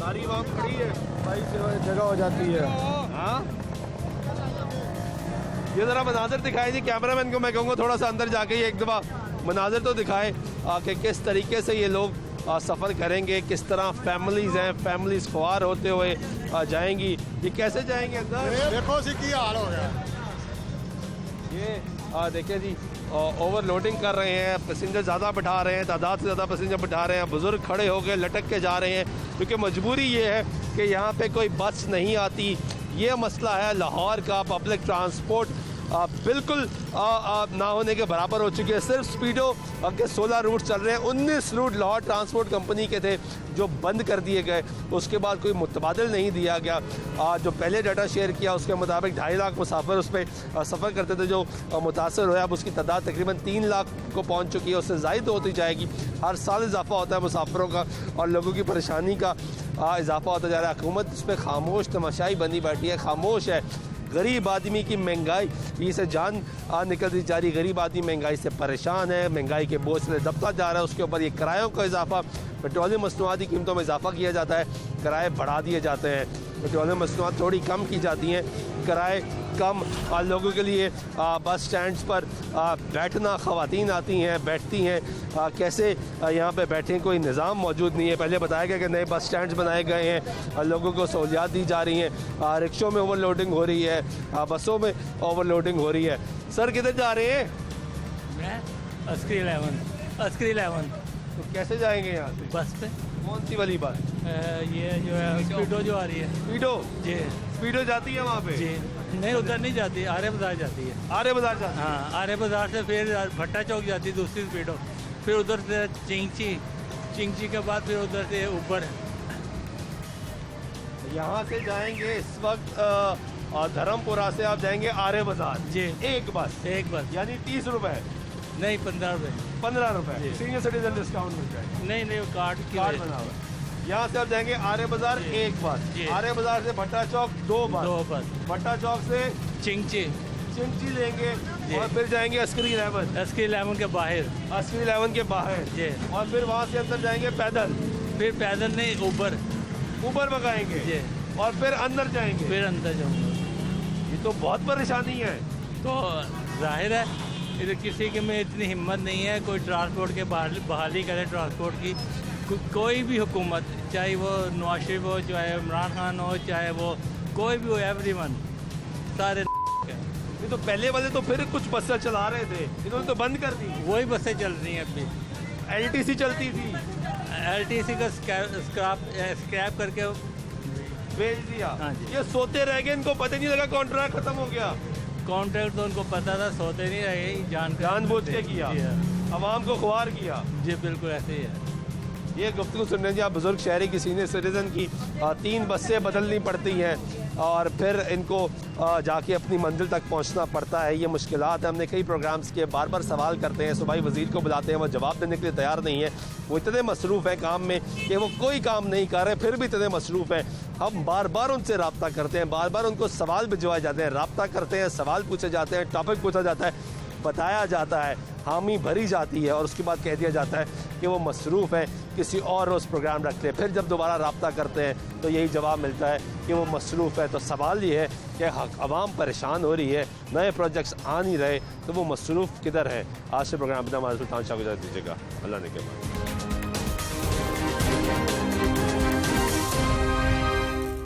सारी वहाँ खड़ी है भाई, जगह हो जाती है। हाँ, ये ज़रा मनाजर दिखाए जी। कैमरामैन को मैं कहूँगा थोड़ा सा अंदर जाके ये एक दफ़ा मनाजर तो दिखाए कि किस तरीके से ये लोग सफ़र करेंगे, किस तरह फैमिलीज़ हैं, फैमिलीज़ ख्वार होते हुए जाएंगी। ये कैसे जाएंगे अंदर? देखो सी हाल हो गया। ये देखिए जी, ओवरलोडिंग कर रहे हैं, पैसेंजर ज़्यादा बिठा रहे हैं, तादाद से ज़्यादा पैसेंजर बिठा रहे हैं। बुज़ुर्ग खड़े होकर लटक के जा रहे हैं क्योंकि मजबूरी ये है कि यहाँ पे कोई बस नहीं आती। ये मसला है लाहौर का। पब्लिक ट्रांसपोर्ट बिल्कुल ना होने के बराबर हो चुकी है। सिर्फ स्पीडो के 16 रूट चल रहे हैं। 19 रूट लाहौर ट्रांसपोर्ट कंपनी के थे जो बंद कर दिए गए। उसके बाद कोई मुतबादिल नहीं दिया गया। जो पहले डाटा शेयर किया उसके मुताबिक 2.5 लाख मुसाफिर उस पर सफ़र करते थे जो मुतासर हुआ। अब उसकी तादाद तकरीबन 3 लाख को पहुँच चुकी है, उससे ज़ायद होती जाएगी। हर साल इजाफा होता है मुसाफिरों का और लोगों की परेशानी का इजाफा होता जा रहा है। हुकूमत इस पर खामोश तमाशाई बनी बैठी है, खामोश है। गरीब आदमी की महंगाई से जान निकलती जा रही। गरीब आदमी महंगाई से परेशान है, महंगाई के बोझ से दबता जा रहा है। उसके ऊपर ये किरायों का इजाफा, पेट्रोलियम मसनूआत की कीमतों में इजाफा किया जाता है, किराए बढ़ा दिए जाते हैं। पेट्रोलियम मसनूआत थोड़ी कम की जाती हैं, किराए कम। लोगों के लिए बस स्टैंड्स पर बैठना, ख़वातीन आती हैं, बैठती हैं, कैसे यहाँ पे बैठें, कोई निज़ाम मौजूद नहीं है। पहले बताया गया कि नए बस स्टैंड्स बनाए गए हैं, लोगों को सहूलियात दी जा रही हैं। रिक्शों में ओवरलोडिंग हो रही है, बसों में ओवरलोडिंग हो रही है। सर किधर जा रहे हैं? मैं अस्करी 11। तो कैसे जाएंगे यहाँ से? बस पे। कौन सी वाली बस? ये जो है स्पीडो जो आ रही है। स्पीडो? जी। स्पीडो जाती है वहाँ पे? जी नहीं, उधर नहीं जाती, आर्य बाजार जाती है। आर्य बाजार जाती है? हाँ, आर्य बाजार से फिर भट्टा चौक जाती है दूसरी स्पीडो, फिर उधर से चिंगची के बाद फिर उधर से ऊपर। यहाँ से जाएंगे इस वक्त धर्मपुरा से आप जाएंगे आर्य बाजार। जी। एक बस यानी 30 रुपए? नहीं, 15 रुपए। 15 रुपए सीनियर सिटीजन डिस्काउंट मिल जाए? नहीं, कार्ड बना हुआ। यहाँ से आप जाएंगे आर्य बाजार एक बस, आर्य बाजार से भट्टा चौक दो बस, भट्टा चौक से चिंगची लेंगे और फिर जाएंगे अस्करी 11 के बाहर, अस्करी 11 के बाहर जी। और फिर वहाँ से अंदर जाएंगे पैदल, फिर पैदल नहीं ऊबर मंगाएंगे और फिर अंदर जाएंगे, फिर अंदर जाऊँगा। ये तो बहुत परेशानी है। तो जाहिर है इधर किसी के में इतनी हिम्मत नहीं है कोई ट्रांसपोर्ट के बहाली करे ट्रांसपोर्ट की। कोई भी हुकूमत, चाहे वो नवाज शरीफ हो, चाहे इमरान खान हो, चाहे वो कोई भी हो, एवरीवन सारे ये तो पहले वाले तो फिर कुछ बसें चला रहे थे, इन्होंने तो बंद कर दी। वही बसें चल रही हैं अभी। LTC चलती थी, LTC का स्क्रैप करके भेज दिया। हाँ जी। ये सोते रह गए, इनको पता नहीं लगा कॉन्ट्रैक्ट खत्म हो गया। कॉन्ट्रैक्ट तो उनको पता था, सोते नहीं रहे, जानबूझ के किया, आवाम को ख्वार किया। जी बिल्कुल ऐसे ही है। ये गुफ्तगू सुन रहे हैं आप बुजुर्ग शहरी की, सीनियर सिटीजन की। 3 बसें बदलनी पड़ती हैं और फिर इनको जाके अपनी मंजिल तक पहुंचना पड़ता है। ये मुश्किलात है। हमने कई प्रोग्राम्स के बार बार सवाल करते हैं, सूबाई वज़ीर को बुलाते हैं, वो जवाब देने के लिए तैयार नहीं है। वो इतने मसरूफ़ हैं काम में कि वो कोई काम नहीं कर रहे, फिर भी इतने मसरूफ़ हैं। हम बार बार उनसे रब्ता करते हैं, बार बार उनको सवाल भिजवाए जाते हैं, रब्ता करते हैं, सवाल पूछे जाते हैं, टॉपिक पूछा जाता है, बताया जाता है, हामी भरी जाती है और उसके बाद कह दिया जाता है कि वो मसरूफ़ है, किसी और रोज़ प्रोग्राम रखते हैं। फिर जब दोबारा रब्ता करते हैं तो यही जवाब मिलता है कि वो मसरूफ़ है। तो सवाल ये है कि आवाम परेशान हो रही है, नए प्रोजेक्ट्स आ नहीं रहे, तो वो मसरूफ़ किधर है। आज से प्रोग्राम सुल्तान शाह को इजाज़त दीजिएगा। अल्लाह ने के बाद।